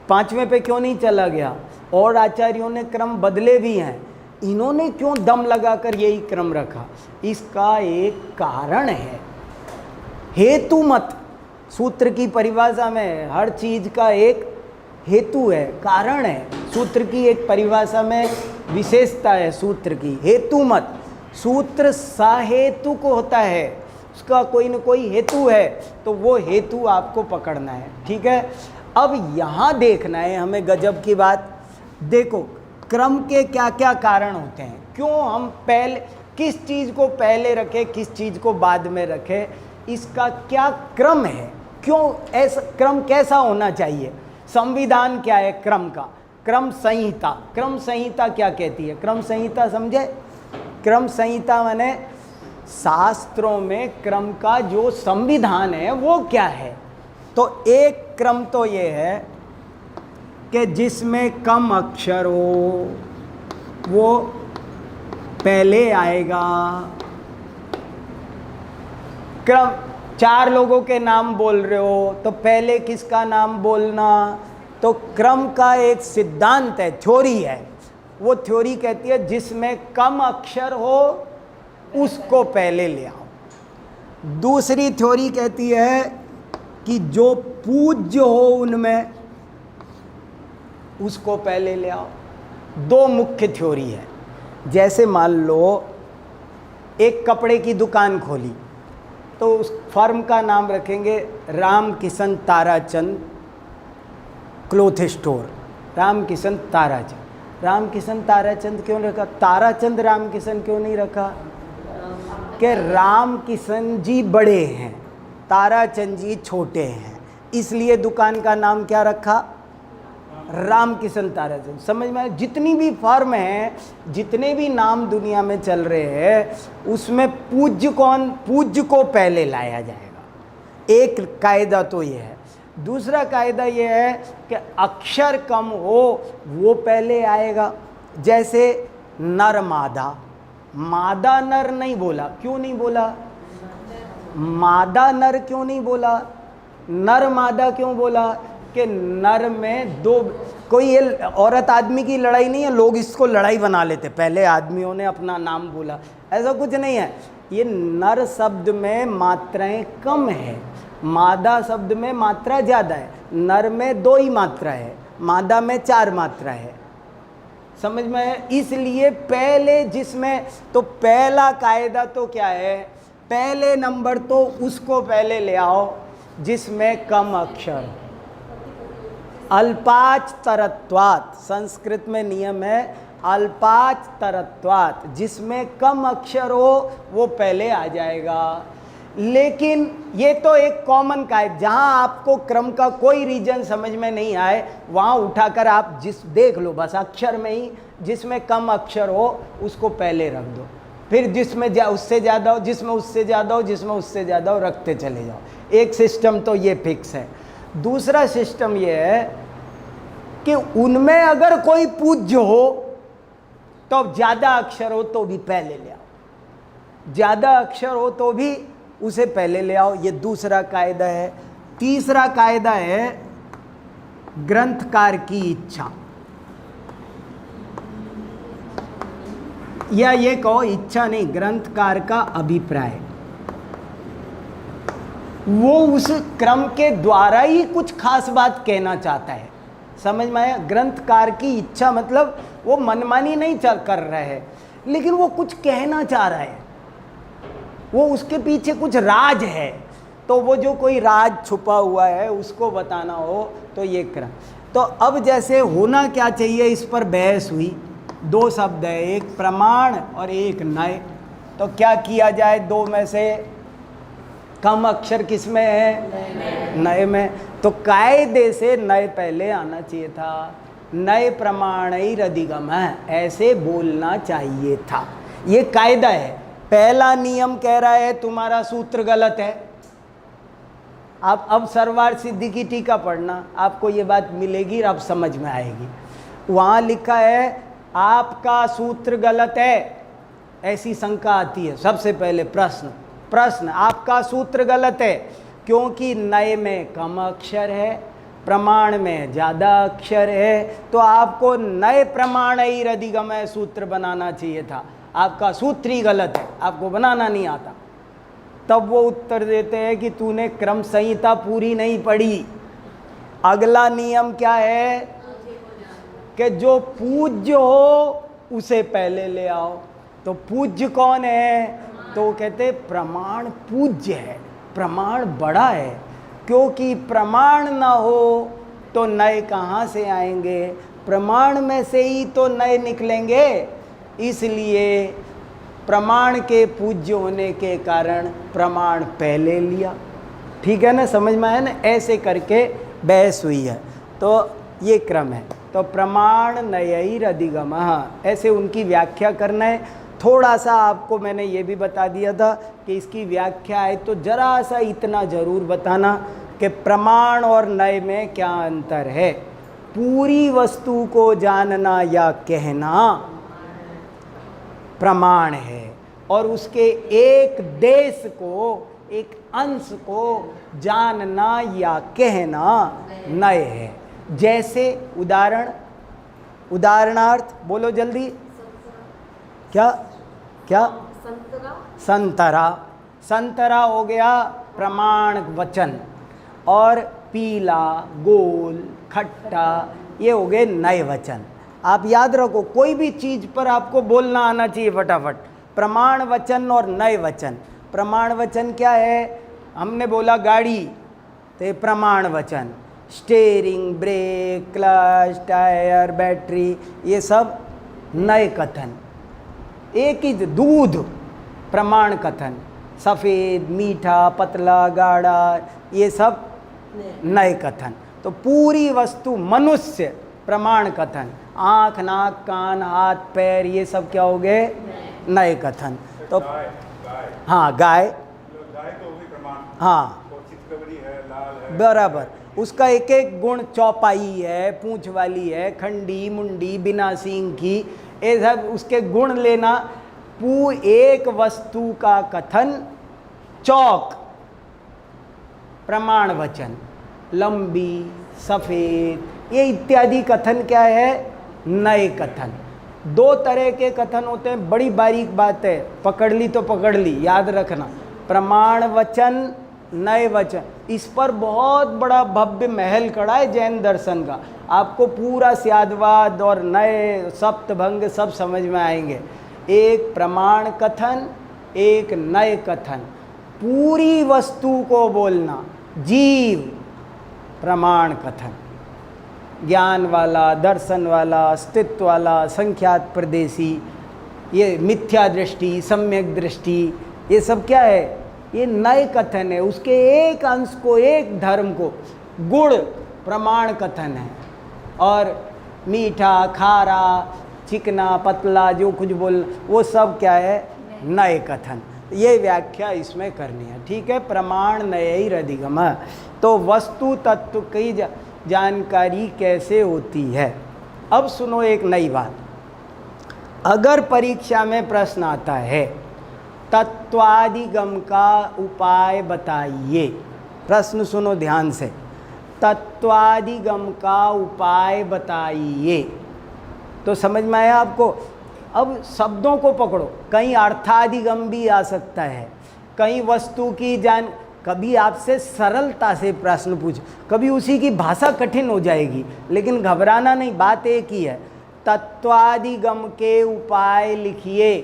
5वें पे क्यों नहीं चला गया। और आचार्यों ने क्रम बदले भी हैं, इन्होंने क्यों दम लगाकर यही क्रम रखा, इसका एक कारण है। हेतु मत, सूत्र की परिभाषा में हर चीज का एक हेतु है, कारण है। सूत्र की एक परिभाषा में विशेषता है सूत्र की, हेतु मत। सूत्र साहेतुक होता है, उसका कोई न कोई हेतु है, तो वो हेतु आपको पकड़ना है, ठीक है। अब यहाँ देखना है हमें गजब की बात, देखो क्रम के क्या क्या कारण होते हैं, क्यों हम पहले किस चीज़ को पहले रखें किस चीज़ को बाद में रखें, इसका क्या क्रम है, क्यों ऐसा क्रम कैसा होना चाहिए। संविधान क्या है क्रम का, क्रम संहिता। क्रम संहिता क्या कहती है, क्रम संहिता समझे, क्रम संहिता माने शास्त्रों में क्रम का जो संविधान है वो क्या है। तो एक क्रम तो ये है कि जिसमें कम अक्षर हो वो पहले आएगा। क्रम, 4 लोगों के नाम बोल रहे हो तो पहले किसका नाम बोलना, तो क्रम का एक सिद्धांत है, थ्योरी है। वो थ्योरी कहती है जिसमें कम अक्षर हो उसको पहले ले आओ। दूसरी थ्योरी कहती है कि जो पूज्य हो उनमें उसको पहले ले आओ। 2 मुख्य थ्योरी है। जैसे मान लो एक कपड़े की दुकान खोली तो उस फर्म का नाम रखेंगे राम किशन ताराचंद क्लोथ स्टोर, राम किशन ताराचंद। राम किशन ताराचंद क्यों रखा, ताराचंद राम किशन क्यों नहीं रखा, कि राम किशन जी बड़े हैं ताराचंद जी छोटे हैं, इसलिए दुकान का नाम क्या रखा, रामकिशन ताराचंद। समझ में आया? जितनी भी फर्म है, जितने भी नाम दुनिया में चल रहे हैं, उसमें पूज्य कौन, पूज्य को पहले लाया जाएगा। एक कायदा तो ये है। दूसरा कायदा ये है कि अक्षर कम हो वो पहले आएगा। जैसे नर मादा, मादा नर नहीं बोला, क्यों नहीं बोला? मादा नर क्यों नहीं बोला? नर मादा क्यों बोला? कि नर में दो, कोई ये औरत आदमी की लड़ाई नहीं है, लोग इसको लड़ाई बना लेते, पहले आदमियों ने अपना नाम बोला, ऐसा कुछ नहीं है। ये नर शब्द में मात्राएं कम है, मादा शब्द में मात्रा ज़्यादा है। नर में 2 ही मात्रा है, मादा में 4 मात्रा है। समझ में है? इसलिए पहले जिसमें, तो पहला कायदा तो क्या है, पहले नंबर तो उसको पहले ले आओ जिसमें कम अक्षर हो। अल्पाच तरत्वात्, संस्कृत में नियम है अल्पाच तरत्वात्, जिसमें कम अक्षर हो वो पहले आ जाएगा। लेकिन ये तो एक कॉमन का है, जहाँ आपको क्रम का कोई रीजन समझ में नहीं आए वहाँ उठाकर आप जिस देख लो, बस अक्षर में ही जिसमें कम अक्षर हो उसको पहले रख दो, फिर जिसमें उससे ज़्यादा हो, जिसमें उससे ज़्यादा हो, जिसमें उससे ज़्यादा हो, रखते चले जाओ। एक सिस्टम तो ये फिक्स है। दूसरा सिस्टम ये है कि उनमें अगर कोई पूज्य हो तो ज़्यादा अक्षर हो तो भी पहले ले आओ, ज़्यादा अक्षर हो तो भी उसे पहले ले आओ। ये दूसरा कायदा है। तीसरा कायदा है ग्रंथकार की इच्छा, या ये कहो इच्छा नहीं, ग्रंथकार का अभिप्राय। वो उस क्रम के द्वारा ही कुछ खास बात कहना चाहता है। समझ में आया? ग्रंथकार की इच्छा मतलब वो मनमानी नहीं कर रहा है, लेकिन वो कुछ कहना चाह रहा है, वो उसके पीछे कुछ राज है। तो वो जो कोई राज छुपा हुआ है उसको बताना हो तो ये क्रम। तो अब जैसे होना क्या चाहिए, इस पर बहस हुई। 2 शब्द है, एक प्रमाण और एक नय। तो क्या किया जाए? 2 में से कम अक्षर किस में है? नए में। तो कायदे से नए पहले आना चाहिए था। नए प्रमाणैर अधिगम है, ऐसे बोलना चाहिए था। ये कायदा है। पहला नियम कह रहा है तुम्हारा सूत्र गलत है। आप अब सरवार सिद्धि की टीका पढ़ना, आपको ये बात मिलेगी, अब समझ में आएगी। वहाँ लिखा है आपका सूत्र गलत है, ऐसी शंका आती है। सबसे पहले प्रश्न आपका सूत्र गलत है क्योंकि नए में कम अक्षर है, प्रमाण में ज़्यादा अक्षर है, तो आपको नए प्रमाणैर अधिगमः सूत्र बनाना चाहिए था। आपका सूत्र ही गलत है, आपको बनाना नहीं आता। तब वो उत्तर देते हैं कि तूने क्रम संहिता पूरी नहीं पढ़ी। अगला नियम क्या है कि जो पूज्य हो उसे पहले ले आओ। तो पूज्य कौन है? तो कहते प्रमाण पूज्य है, प्रमाण बड़ा है, क्योंकि प्रमाण ना हो तो नए कहाँ से आएंगे? प्रमाण में से ही तो नए निकलेंगे। इसलिए प्रमाण के पूज्य होने के कारण प्रमाण पहले लिया। ठीक है ना? समझ में आया ना? ऐसे करके बहस हुई है। तो ये क्रम है। तो प्रमाण नयैर अधिगमः, ऐसे उनकी व्याख्या करना है। थोड़ा सा आपको मैंने ये भी बता दिया था कि इसकी व्याख्या है, तो जरा सा इतना ज़रूर बताना कि प्रमाण और नय में क्या अंतर है। पूरी वस्तु को जानना या कहना प्रमाण है, और उसके एक देश को, एक अंश को जानना या कहना नय है। जैसे उदाहरणार्थ बोलो जल्दी। क्या? संतरा हो गया प्रमाण वचन, और पीला, गोल, खट्टा, ये हो गए नए वचन। आप याद रखो, कोई भी चीज़ पर आपको बोलना आना चाहिए फटाफट। प्रमाण वचन और नए वचन। प्रमाण वचन क्या है? हमने बोला गाड़ी, तो ये प्रमाण वचन। Steering, brake, clutch, tyre, battery, ये सब नए कथन। एक ही दूध, प्रमाण कथन। सफ़ेद, मीठा, पतला, गाढ़ा, ये सब नए कथन। तो पूरी वस्तु, मनुष्य प्रमाण कथन। आँख, नाक, कान, हाथ, पैर, ये सब क्या हो गए? नए कथन। तो हाँ, गाय तो होगी प्रमाण। हाँ वो चितकबरी है, लाल है, बराबर, उसका एक एक गुण, चौपाई है, पूंछ वाली है, खंडी, मुंडी, बिना सींग की, ये सब उसके गुण लेना। एक वस्तु का कथन चौक, प्रमाण वचन, लंबी, सफ़ेद, ये इत्यादि कथन क्या है? नए कथन। दो तरह के कथन होते हैं, बड़ी बारीक बात है, पकड़ ली तो पकड़ ली, याद रखना। प्रमाण वचन, नए वचन, इस पर बहुत बड़ा भव्य महल खड़ा है जैन दर्शन का। आपको पूरा स्यादवाद और नए सप्तभंग सब समझ में आएंगे। एक प्रमाण कथन, एक नए कथन, पूरी वस्तु को बोलना, जीव प्रमाण कथन, ज्ञान वाला, दर्शन वाला, अस्तित्व वाला, संख्यात प्रदेशी, ये मिथ्या दृष्टि, सम्यक दृष्टि, ये सब क्या है? ये नए कथन है। उसके एक अंश को, एक धर्म को, गुण प्रमाण कथन है। और मीठा, खारा, चिकना, पतला, जो कुछ बोल, वो सब क्या है? नए कथन। ये व्याख्या इसमें करनी है, ठीक है। प्रमाण नयैरधिगम। तो वस्तु तत्व की जानकारी कैसे होती है? अब सुनो एक नई बात। अगर परीक्षा में प्रश्न आता है तत्वादिगम का उपाय बताइए, प्रश्न सुनो ध्यान से, तत्वादिगम का उपाय बताइए, तो समझ में आया आपको? अब शब्दों को पकड़ो, कहीं अर्थादिगम भी आ सकता है, कहीं वस्तु की कभी आपसे सरलता से प्रश्न पूछ, कभी उसी की भाषा कठिन हो जाएगी, लेकिन घबराना नहीं, बात एक ही है। तत्वादिगम के उपाय लिखिए,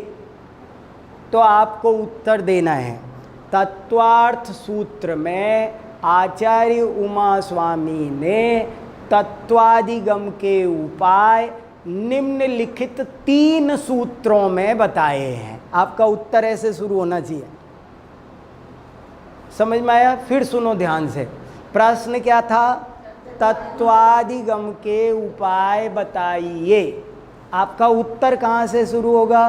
तो आपको उत्तर देना है। तत्वार्थ सूत्र में आचार्य उमा स्वामी ने तत्वादिगम के उपाय निम्नलिखित 3 सूत्रों में बताए हैं। आपका उत्तर ऐसे शुरू होना चाहिए। समझ में आया? फिर सुनो ध्यान से। प्रश्न क्या था? तत्वादिगम के उपाय बताइए। आपका उत्तर कहाँ से शुरू होगा?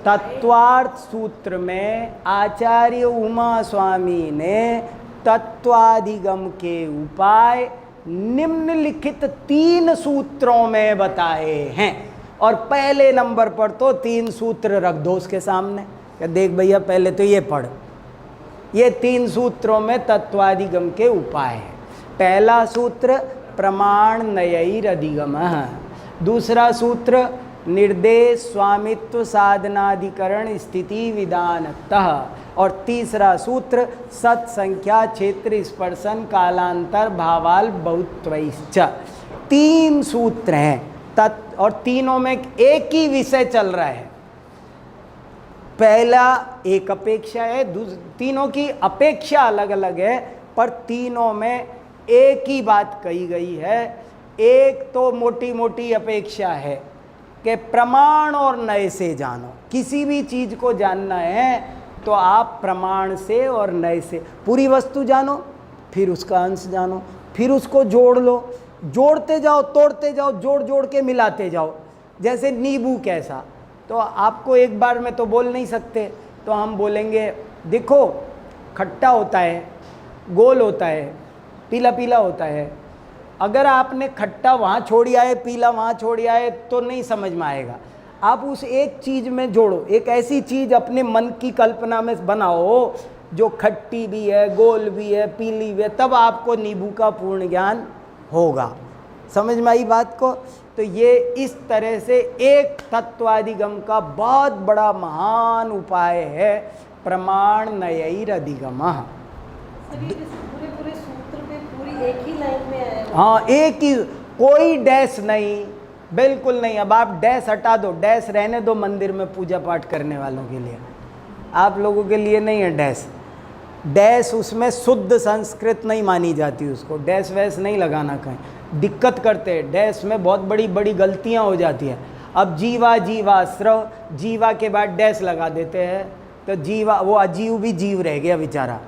तत्वार्थ सूत्र में आचार्य उमा स्वामी ने तत्वादिगम के उपाय निम्नलिखित 3 सूत्रों में बताए हैं। और पहले नंबर पर तो 3 सूत्र रख दो उसके सामने, क्या देख भैया पहले तो ये पढ़, ये 3 सूत्रों में तत्वादिगम के उपाय है। पहला सूत्र प्रमाण नयैरधिगमः, दूसरा सूत्र निर्देश स्वामित्व साधनाधिकरण स्थिति विधानतः, और तीसरा सूत्र सत्संख्या क्षेत्र स्पर्शन कालांतर भावाल बहुत्वैश्च। 3 सूत्र हैं और तीनों में एक ही विषय चल रहा है। पहला एक अपेक्षा है, तीनों की अपेक्षा अलग अलग है, पर तीनों में एक ही बात कही गई है। एक तो मोटी मोटी अपेक्षा है कि प्रमाण और नए से जानो। किसी भी चीज़ को जानना है तो आप प्रमाण से और नए से पूरी वस्तु जानो, फिर उसका अंश जानो, फिर उसको जोड़ लो, जोड़ते जाओ, तोड़ते जाओ, जोड़ जोड़ के मिलाते जाओ। जैसे नींबू कैसा, तो आपको एक बार में तो बोल नहीं सकते, तो हम बोलेंगे देखो खट्टा होता है, गोल होता है, पीला पीला होता है। अगर आपने खट्टा वहाँ छोड़ आए, पीला वहाँ छोड़ आए, तो नहीं समझ में आएगा। आप उस एक चीज़ में जोड़ो, एक ऐसी चीज़ अपने मन की कल्पना में बनाओ जो खट्टी भी है, गोल भी है, पीली भी है, तब आपको नींबू का पूर्ण ज्ञान होगा। समझ में आई बात को? तो ये इस तरह से एक तत्वादिगम का बहुत बड़ा महान उपाय है प्रमाण नयैरधिगमः। पूरे सूत्र में पूरी एक ही लाइन में है। हाँ, एक ही, कोई डैश नहीं, बिल्कुल नहीं। अब आप डैश हटा दो, डैश रहने दो मंदिर में पूजा पाठ करने वालों के लिए, आप लोगों के लिए नहीं है डैश। डैश उसमें शुद्ध संस्कृत नहीं मानी जाती, उसको डैश वैश नहीं लगाना कहीं, दिक्कत करते हैं। डैश में बहुत बड़ी बड़ी गलतियां हो जाती हैं। अब जीवा जीवाश्रव, जीवा के बाद डैश लगा देते हैं, तो जीवा, वो अजीव भी जीव रह गया बेचारा।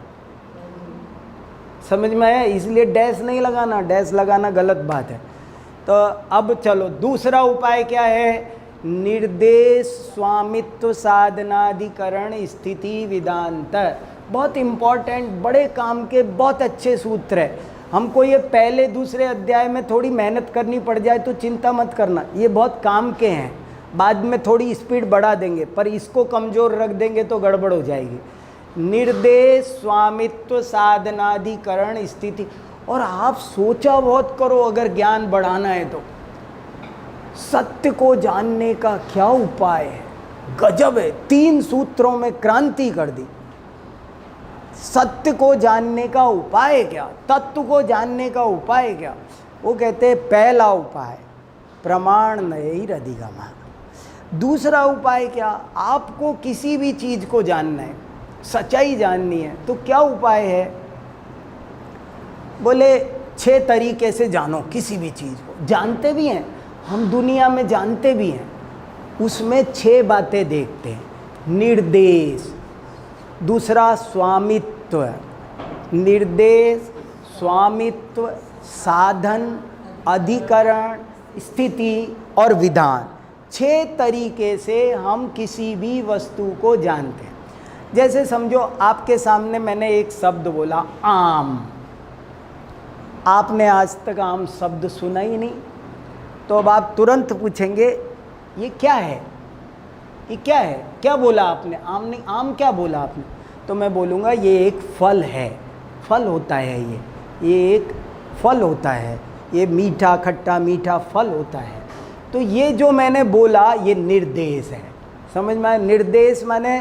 समझ में आया? इसलिए डैश नहीं लगाना, डैश लगाना गलत बात है। तो अब चलो दूसरा उपाय क्या है? निर्देश स्वामित्व साधनाधिकरण स्थिति विधांतर। बहुत इम्पॉर्टेंट, बड़े काम के बहुत अच्छे सूत्र है। हमको ये पहले दूसरे अध्याय में थोड़ी मेहनत करनी पड़ जाए तो चिंता मत करना, ये बहुत काम के हैं। बाद में थोड़ी स्पीड बढ़ा देंगे, पर इसको कमज़ोर रख देंगे तो गड़बड़ हो जाएगी। निर्देश स्वामित्व साधनाधिकरण स्थिति। और आप सोचा बहुत करो, अगर ज्ञान बढ़ाना है तो सत्य को जानने का क्या उपाय है? गजब है, 3 सूत्रों में क्रांति कर दी। सत्य को जानने का उपाय क्या? तत्व को जानने का उपाय क्या? वो कहते हैं पहला उपाय प्रमाण नैरधिगमः। दूसरा उपाय क्या? आपको किसी भी चीज़ को जानना है, सच्चाई जाननी है, तो क्या उपाय है? बोले 6 तरीके से जानो किसी भी चीज़ को। जानते भी हैं हम, दुनिया में जानते भी हैं, उसमें 6 बातें देखते हैं। निर्देश, दूसरा स्वामित्व, निर्देश स्वामित्व साधन अधिकरण स्थिति और विधान। 6 तरीके से हम किसी भी वस्तु को जानते हैं। जैसे समझो आपके सामने मैंने एक शब्द बोला आम, आपने आज तक आम शब्द सुना ही नहीं, तो अब आप तुरंत पूछेंगे ये क्या है, ये क्या है, क्या बोला आपने? आम नहीं, आम क्या बोला आपने? तो मैं बोलूँगा ये एक फल है, फल होता है, ये एक फल होता है, ये मीठा खट्टा मीठा फल होता है। तो ये जो मैंने बोला ये निर्देश है, समझ में आया? निर्देश माने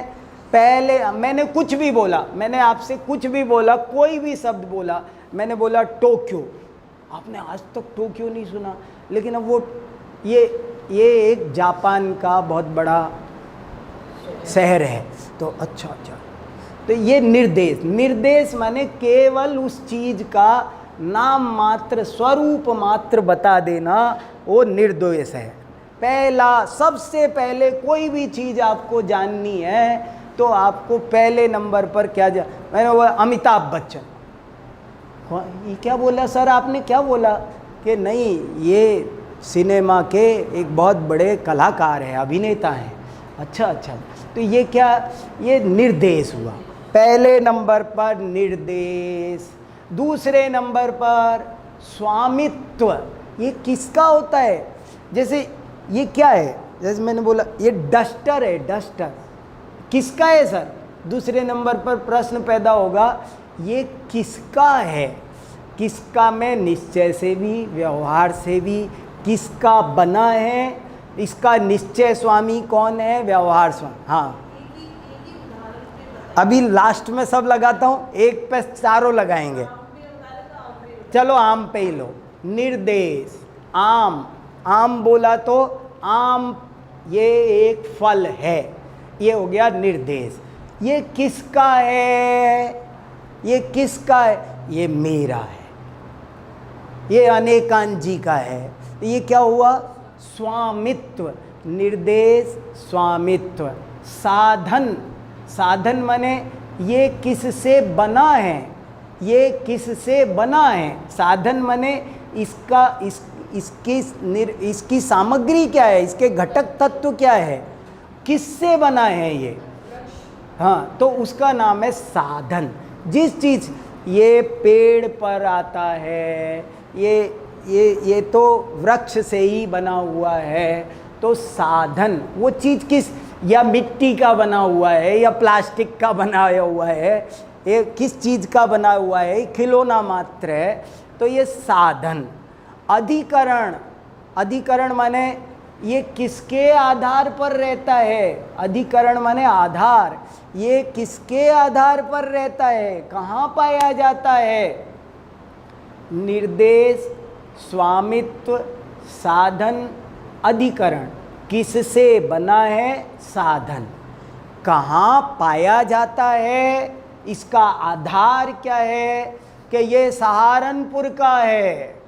पहले मैंने कुछ भी बोला, मैंने आपसे कुछ भी बोला, कोई भी शब्द बोला, मैंने बोला टोक्यो, आपने आज तक टोक्यो नहीं सुना, लेकिन अब वो ये एक जापान का बहुत बड़ा शहर है, तो अच्छा, तो ये निर्देश। निर्देश माने केवल उस चीज़ का नाम मात्र स्वरूप मात्र बता देना, वो निर्देश है। पहला, सबसे पहले कोई भी चीज़ आपको जाननी है तो आपको पहले नंबर पर क्या मैंने बोला अमिताभ बच्चन। ये क्या बोला सर आपने, क्या बोला? कि नहीं, ये सिनेमा के एक बहुत बड़े कलाकार हैं, अभिनेता हैं। अच्छा, तो ये क्या? ये निर्देश हुआ। पहले नंबर पर निर्देश, दूसरे नंबर पर स्वामित्व। ये किसका होता है? जैसे ये क्या है? जैसे मैंने बोला ये डस्टर है, डस्टर किसका है सर? दूसरे नंबर पर प्रश्न पैदा होगा ये किसका है? किसका में निश्चय से भी व्यवहार से भी किसका बना है, इसका निश्चय स्वामी कौन है, व्यवहार स्वामी। हाँ, अभी लास्ट में सब लगाता हूँ, एक पे चारों लगाएंगे। चलो आम पे ही लो। निर्देश, आम, आम बोला तो आम ये एक फल है, ये हो गया निर्देश। ये किसका है? ये किसका है? ये मेरा है, ये अनेकांत जी का है। ये क्या हुआ? स्वामित्व। निर्देश स्वामित्व। साधन, साधन माने ये किससे बना है, ये किससे बना है। साधन माने इसका इसकी सामग्री क्या है, इसके घटक तत्व क्या है, किससे बना है ये। हाँ, तो उसका नाम है साधन। जिस चीज़, ये पेड़ पर आता है, ये तो वृक्ष से ही बना हुआ है, तो साधन वो चीज़ किस, या मिट्टी का बना हुआ है या प्लास्टिक का बनाया हुआ है, ये किस चीज़ का बना हुआ है, खिलौना मात्र है, तो ये साधन। अधिकरण, अधिकरण माने ये किसके आधार पर रहता है? अधिकरण माने आधार, ये किसके आधार पर रहता है, कहाँ पाया जाता है? निर्देश स्वामित्व साधन अधिकरण। किससे बना है? साधन। कहाँ पाया जाता है? इसका आधार क्या है? कि ये सहारनपुर का है,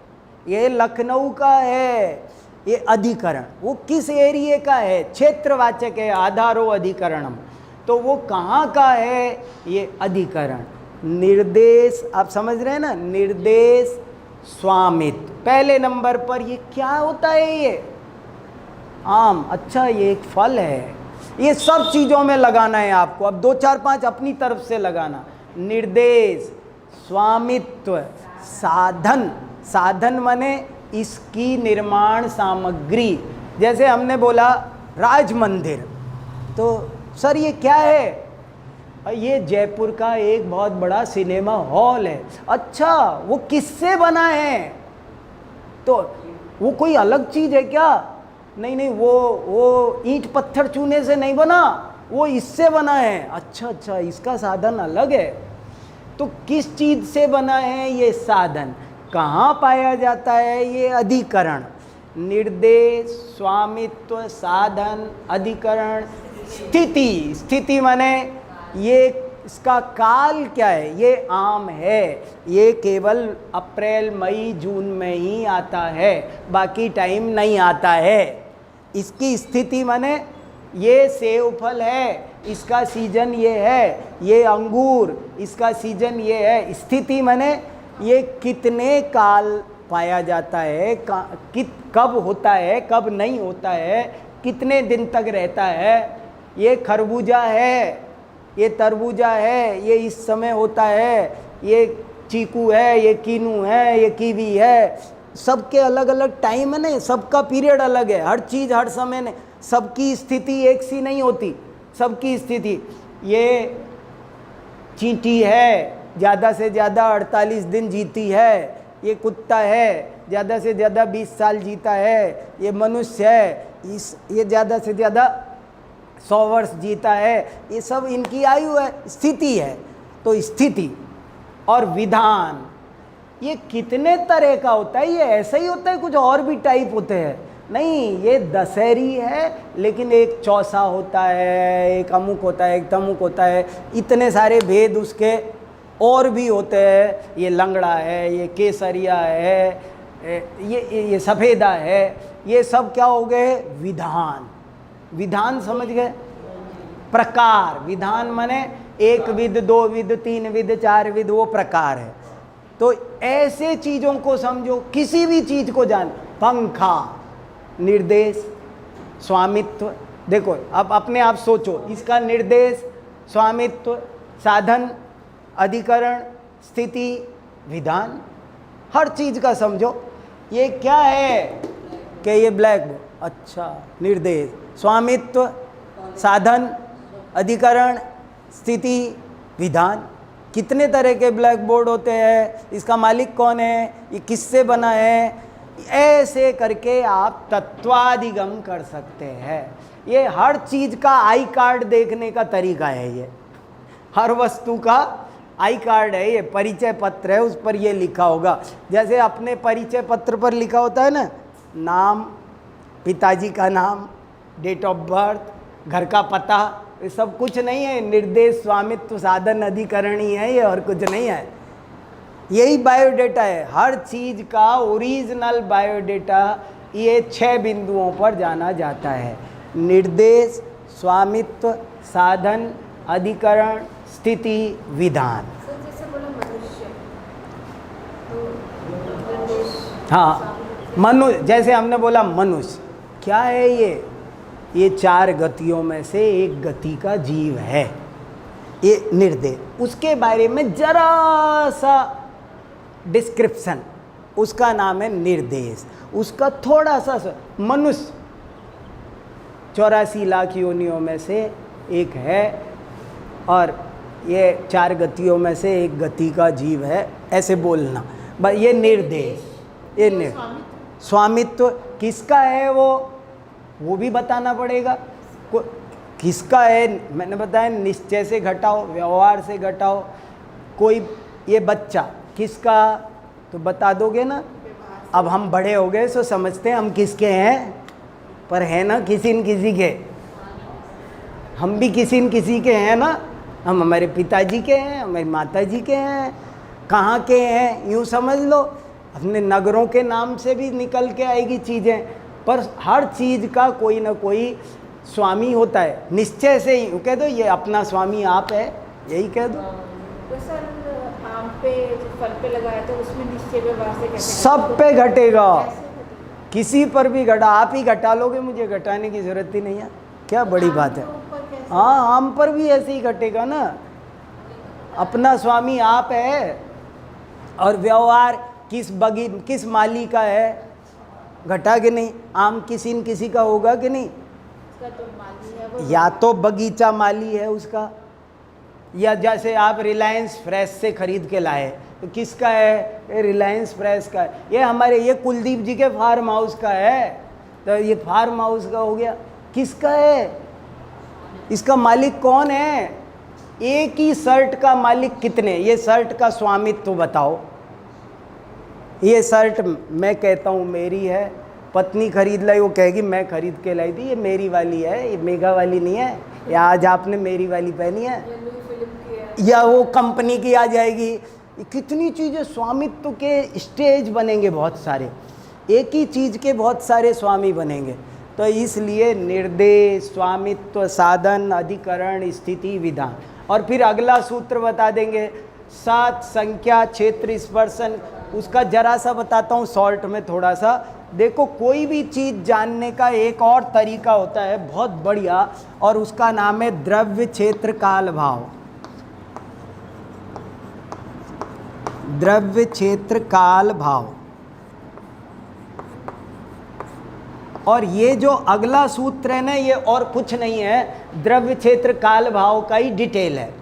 ये लखनऊ का है, ये अधिकरण। वो किस एरिया का है? क्षेत्रवाचक है, आधारो अधिकरणम। तो वो कहाँ का है? ये अधिकरण। निर्देश, आप समझ रहे हैं ना? निर्देश स्वामित्व। पहले नंबर पर ये क्या होता है? ये आम, अच्छा ये एक फल है। ये सब चीज़ों में लगाना है आपको। अब 2 4 5 अपनी तरफ से लगाना। निर्देश, स्वामित्व, साधन। साधन माने इसकी निर्माण सामग्री। जैसे हमने बोला राज मंदिर, तो सर ये क्या है? ये जयपुर का एक बहुत बड़ा सिनेमा हॉल है। अच्छा, वो किससे बना है? तो वो कोई अलग चीज़ है क्या? नहीं नहीं, वो ईंट पत्थर चूने से नहीं बना, वो इससे बना है। अच्छा अच्छा, इसका साधन अलग है। तो किस चीज़ से बना है ये साधन? कहाँ पाया जाता है ये अधिकरण? निर्देश, स्वामित्व, साधन, अधिकरण, स्थिति। स्थिति माने ये इसका काल क्या है? ये आम है, ये केवल अप्रैल मई जून में ही आता है, बाकी टाइम नहीं आता है। इसकी स्थिति माने ये सेब फल है, इसका सीजन ये है। ये अंगूर, इसका सीजन ये है। स्थिति माने ये कितने काल पाया जाता है, कब होता है, कब नहीं होता है, कितने दिन तक रहता है। ये खरबूजा है, ये तरबूजा है, ये इस समय होता है। ये चीकू है, ये कीनू है, ये कीवी है। सबके अलग अलग टाइम है ना, सबका पीरियड अलग है। हर चीज़ हर समय ने, सबकी स्थिति एक सी नहीं होती। सबकी स्थिति, ये चींटी है, ज़्यादा से ज़्यादा 48 दिन जीती है। ये कुत्ता है, ज़्यादा से ज़्यादा 20 साल जीता है। ये मनुष्य है, ये ज़्यादा से ज़्यादा 100 वर्ष जीता है। ये सब इनकी आयु है, स्थिति है। तो स्थिति और विधान, ये कितने तरह का होता है? ये ऐसा ही होता है, कुछ और भी टाइप होते हैं? नहीं, ये दशहरी है, लेकिन एक चौसा होता है, एक अमुक होता है, एक तमुक होता है। इतने सारे भेद उसके और भी होते हैं। ये लंगड़ा है, ये केसरिया है, ये सफ़ेदा है। ये सब क्या हो गए? विधान। विधान समझ गए? प्रकार। विधान माने 1 विध, 2 विध, 3 विध, 4 विध, वो प्रकार है। तो ऐसे चीज़ों को समझो, किसी भी चीज़ को जान। पंखा, निर्देश, स्वामित्व। देखो अब अपने आप सोचो, इसका निर्देश, स्वामित्व, साधन, अधिकरण, स्थिति, विधान, हर चीज़ का समझो। ये क्या है कि ये ब्लैक बोर्ड, अच्छा, निर्देश, स्वामित्व, साधन, अधिकरण, स्थिति, विधान। कितने तरह के ब्लैक बोर्ड होते हैं? इसका मालिक कौन है? ये किससे बना है? ऐसे करके आप तत्वाधिगम कर सकते हैं। ये हर चीज़ का आई कार्ड देखने का तरीका है। ये हर वस्तु का आई कार्ड है, ये परिचय पत्र है, उस पर ये लिखा होगा। जैसे अपने परिचय पत्र पर लिखा होता है ना, नाम, पिताजी का नाम, डेट ऑफ बर्थ, घर का पता, ये सब कुछ नहीं है। निर्देश, स्वामित्व, साधन, अधिकरण ही है ये, और कुछ नहीं है। यही बायोडेटा है। हर चीज़ का ओरिजिनल बायोडेटा ये 6 बिंदुओं पर जाना जाता है। निर्देश, स्वामित्व, साधन, अधिकरण, स्थिति, विधान। जैसे बोला मनुष्य, तो निर्देश, हाँ, मनुष्य, जैसे हमने बोला मनुष्य क्या है? ये 4 गतियों में से एक गति का जीव है। ये निर्देश, उसके बारे में जरा सा डिस्क्रिप्शन, उसका नाम है निर्देश। उसका थोड़ा सा मनुष्य 84 लाख योनियों में से एक है, और ये 4 गतियों में से एक गति का जीव है, ऐसे बोलना। बस ये निर्देश, ये स्वामित्व किसका है वो भी बताना पड़ेगा। किसका है? मैंने बताया निश्चय से घटाओ, व्यवहार से घटाओ। कोई ये बच्चा किसका, तो बता दोगे ना। अब हम बड़े हो गए तो समझते हैं हम किसके हैं, पर है ना किसी न किसी के। हम भी किसी न किसी के हैं ना। हम हमारे पिताजी के हैं, हमारी माताजी के हैं, कहाँ के हैं, यूँ समझ लो। अपने नगरों के नाम से भी निकल के आएगी चीज़ें, पर हर चीज़ का कोई ना कोई स्वामी होता है। निश्चय से ही कह दो ये अपना स्वामी आप है, यही कह दो। तो सर आम पे जो फल पे लगाया तो उसमें निश्चय व्यवहार से कैसे सब पे घटेगा, कैसे घटेगा? किसी पर भी घटा, आप ही घटा लोगे, मुझे घटाने की ज़रूरत ही नहीं है, क्या बड़ी बात है। आम के ऊपर कैसे? हाँ, आम पर भी ऐसे ही घटेगा ना, अपना स्वामी आप है, और व्यवहार किस माली का है, घटा के नहीं। आम किसी न किसी का होगा कि नहीं, उसका तो माली है वो, या तो बगीचा माली है उसका, या जैसे आप रिलायंस फ्रेश से खरीद के लाए तो किसका है, ये रिलायंस फ्रेश का है, ये हमारे ये कुलदीप जी के फार्म हाउस का है, तो ये फार्म हाउस का हो गया, किसका है, इसका मालिक कौन है। एक ही शर्ट का मालिक कितने, ये शर्ट का स्वामित्व तो बताओ। ये शर्ट मैं कहता हूँ मेरी है, पत्नी खरीद लाई, वो कहेगी मैं खरीद के लाई थी, ये मेरी वाली है, ये मेगा वाली नहीं है, या आज आपने मेरी वाली पहनी है, ये लुई फिल्म की है। या वो कंपनी की आ जाएगी। ये कितनी चीज़ें, स्वामित्व के स्टेज बनेंगे बहुत सारे, एक ही चीज़ के बहुत सारे स्वामी बनेंगे। तो इसलिए निर्देश, स्वामित्व, साधन, अधिकरण, स्थिति, विधान। और फिर अगला सूत्र बता देंगे, सात, संख्या, क्षेत्र, स्पर्शन। उसका जरा सा बताता हूँ शॉर्ट में थोड़ा सा। देखो, कोई भी चीज़ जानने का एक और तरीका होता है बहुत बढ़िया, और उसका नाम है द्रव्य क्षेत्र काल भाव। द्रव्य क्षेत्र काल भाव। और ये जो अगला सूत्र है ना, ये और कुछ नहीं है, द्रव्य क्षेत्र काल भाव का ही डिटेल है।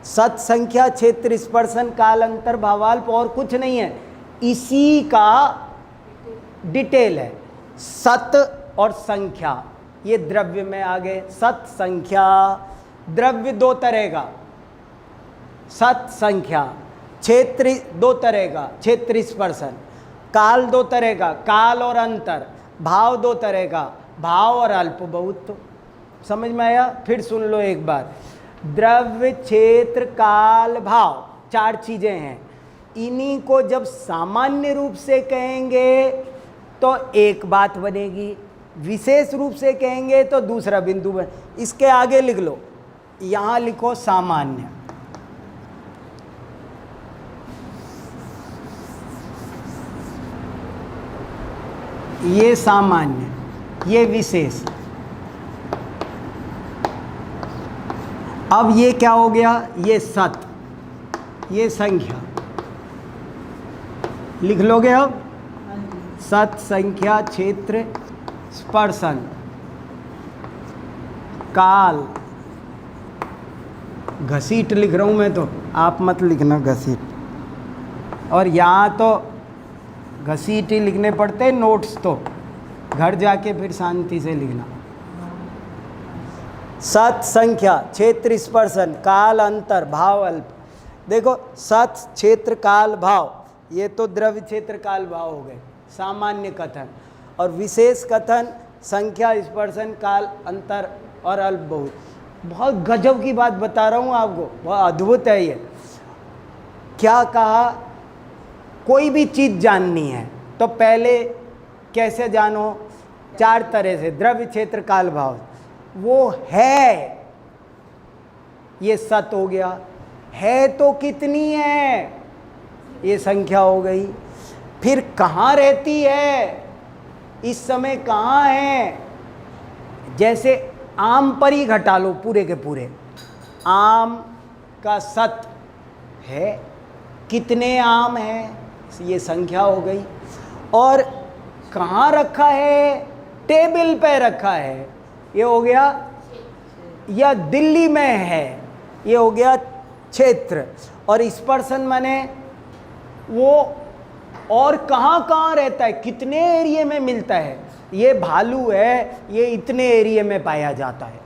सत, संख्या, क्षेत्र, स्पर्शन, काल, अंतर, भावाल्प, और कुछ नहीं है, इसी का डिटेल है। सत और संख्या ये द्रव्य में आ गए। सत, संख्या, द्रव्य दो तरह का, सत, संख्या। क्षेत्र दो तरह का, क्षेत्र, स्पर्शन। काल दो तरह का, काल और अंतर। भाव दो तरह का, भाव और अल्प बहुत। समझ में आया? फिर सुन लो एक बार। द्रव्य, क्षेत्र, काल, भाव, चार चीजें हैं। इन्हीं को जब सामान्य रूप से कहेंगे तो एक बात बनेगी, विशेष रूप से कहेंगे तो दूसरा बिंदु बन। इसके आगे लिख लो, यहां लिखो सामान्य। ये सामान्य, ये विशेष। अब ये क्या हो गया, ये सत, ये संख्या। लिख लोगे अब? सत, संख्या, क्षेत्र, स्पर्शन, काल। घसीट लिख रहा हूं मैं तो, आप मत लिखना घसीट। और यहाँ तो घसीट ही लिखने पड़ते हैं नोट्स, तो घर जाके फिर शांति से लिखना। सत, संख्या, क्षेत्र, स्पर्शन, काल, अंतर, भाव, अल्प। देखो, सत, क्षेत्र, काल, भाव, ये तो द्रव्य क्षेत्र काल भाव हो गए, सामान्य कथन। और विशेष कथन संख्या, स्पर्शन, काल, अंतर और अल्प बहुत। बहुत गजब की बात बता रहा हूँ आपको, बहुत अद्भुत है ये। क्या कहा, कोई भी चीज़ जाननी है तो पहले कैसे जानो, चार तरह से, द्रव्य क्षेत्र काल भाव। वो है, ये सत हो गया, है तो कितनी है, ये संख्या हो गई। फिर कहाँ रहती है, इस समय कहाँ है, जैसे आम पर ही घटा लो पूरे के पूरे। आम का सत है, कितने आम हैं, ये संख्या हो गई। और कहाँ रखा है, टेबल पे रखा है, ये हो गया। या दिल्ली में है, ये हो गया क्षेत्र। और स्पर्शन माने वो और कहाँ कहाँ रहता है, कितने एरिया में मिलता है। ये भालू है, ये इतने एरिया में पाया जाता है।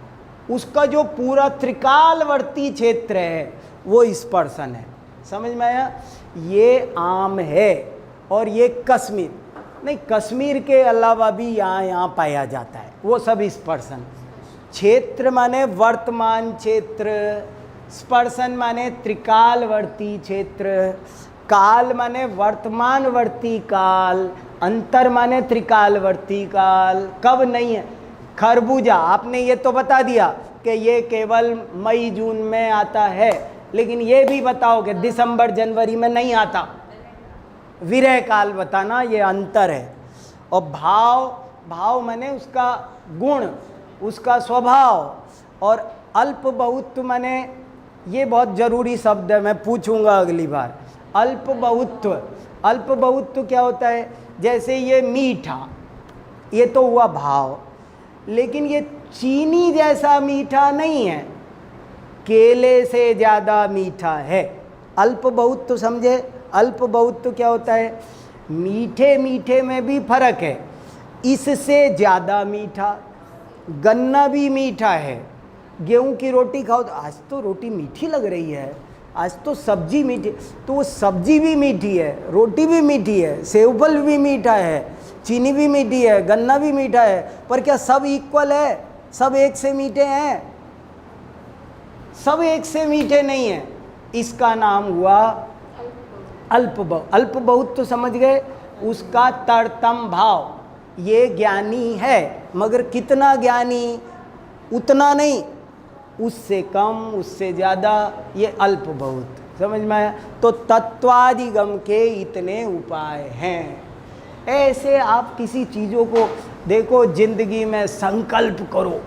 उसका जो पूरा त्रिकालवर्ती क्षेत्र है वो स्पर्शन है। समझ में आया? ये आम है और ये कश्मीर नहीं, कश्मीर के अलावा भी यहाँ पाया जाता है, वो सब स्पर्शन। क्षेत्र माने वर्तमान क्षेत्र, स्पर्शन माने त्रिकालवर्ती क्षेत्र, काल माने वर्तमानवर्ती काल, अंतर माने त्रिकालवर्ती काल। कब नहीं है, खरबूजा आपने ये तो बता दिया कि ये केवल मई जून में आता है, लेकिन ये भी बताओ कि दिसंबर जनवरी में नहीं आता। विरह काल बताना, ये अंतर है। और भाव, भाव माने उसका गुण, उसका स्वभाव। और अल्प बहुत्व माने, ये बहुत जरूरी शब्द है, मैं पूछूंगा अगली बार। अल्प बहुत्व, अल्प बहुत्व क्या होता है? जैसे ये मीठा, ये तो हुआ भाव, लेकिन ये चीनी जैसा मीठा नहीं है, केले से ज़्यादा मीठा है। अल्प बहुत्व समझे? अल्प बहुत्व क्या होता है? मीठे मीठे में भी फर्क है। इससे ज़्यादा मीठा, गन्ना भी मीठा है। गेहूं की रोटी खाओ तो आज तो रोटी मीठी लग रही है, आज तो सब्जी मीठी, तो वो सब्जी भी मीठी है, रोटी भी मीठी है, सेवफल भी मीठा है, चीनी भी मीठी है, गन्ना भी मीठा है। पर क्या सब इक्वल है? सब एक से मीठे हैं? सब एक से मीठे नहीं हैं। इसका नाम हुआ अल्प बहुत। तो समझ गए? उसका तरतम भाव, ये ज्ञानी है, मगर कितना ज्ञानी? उतना नहीं, उससे कम, उससे ज़्यादा, ये अल्प बहुत। समझ में आया? तो तत्वादिगम के इतने उपाय हैं। ऐसे आप किसी चीज़ों को देखो, जिंदगी में संकल्प करो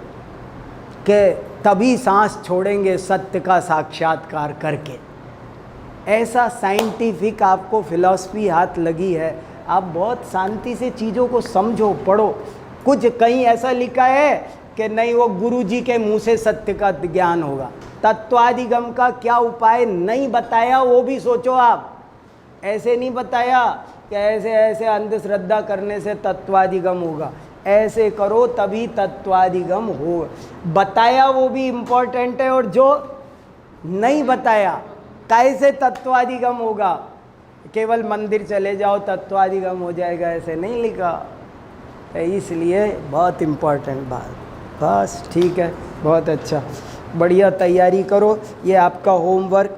कि तभी सांस छोड़ेंगे सत्य का साक्षात्कार करके। ऐसा साइंटिफिक आपको फिलॉसफी हाथ लगी है, आप बहुत शांति से चीज़ों को समझो, पढ़ो। कुछ कहीं ऐसा लिखा है कि नहीं वो गुरुजी के मुंह से सत्य का ज्ञान होगा। तत्वादिगम का क्या उपाय नहीं बताया, वो भी सोचो आप। ऐसे नहीं बताया कि ऐसे ऐसे अंधश्रद्धा करने से तत्वादिगम होगा, ऐसे करो तभी तत्वादिगम हो। बताया वो भी इम्पोर्टेंट है, और जो नहीं बताया कैसे तत्वादिगम होगा, केवल मंदिर चले जाओ तत्वादिगम हो जाएगा, ऐसे नहीं लिखा। तो इसलिए बहुत इम्पोर्टेंट बात। बस ठीक है, बहुत अच्छा, बढ़िया तैयारी करो। ये आपका होमवर्क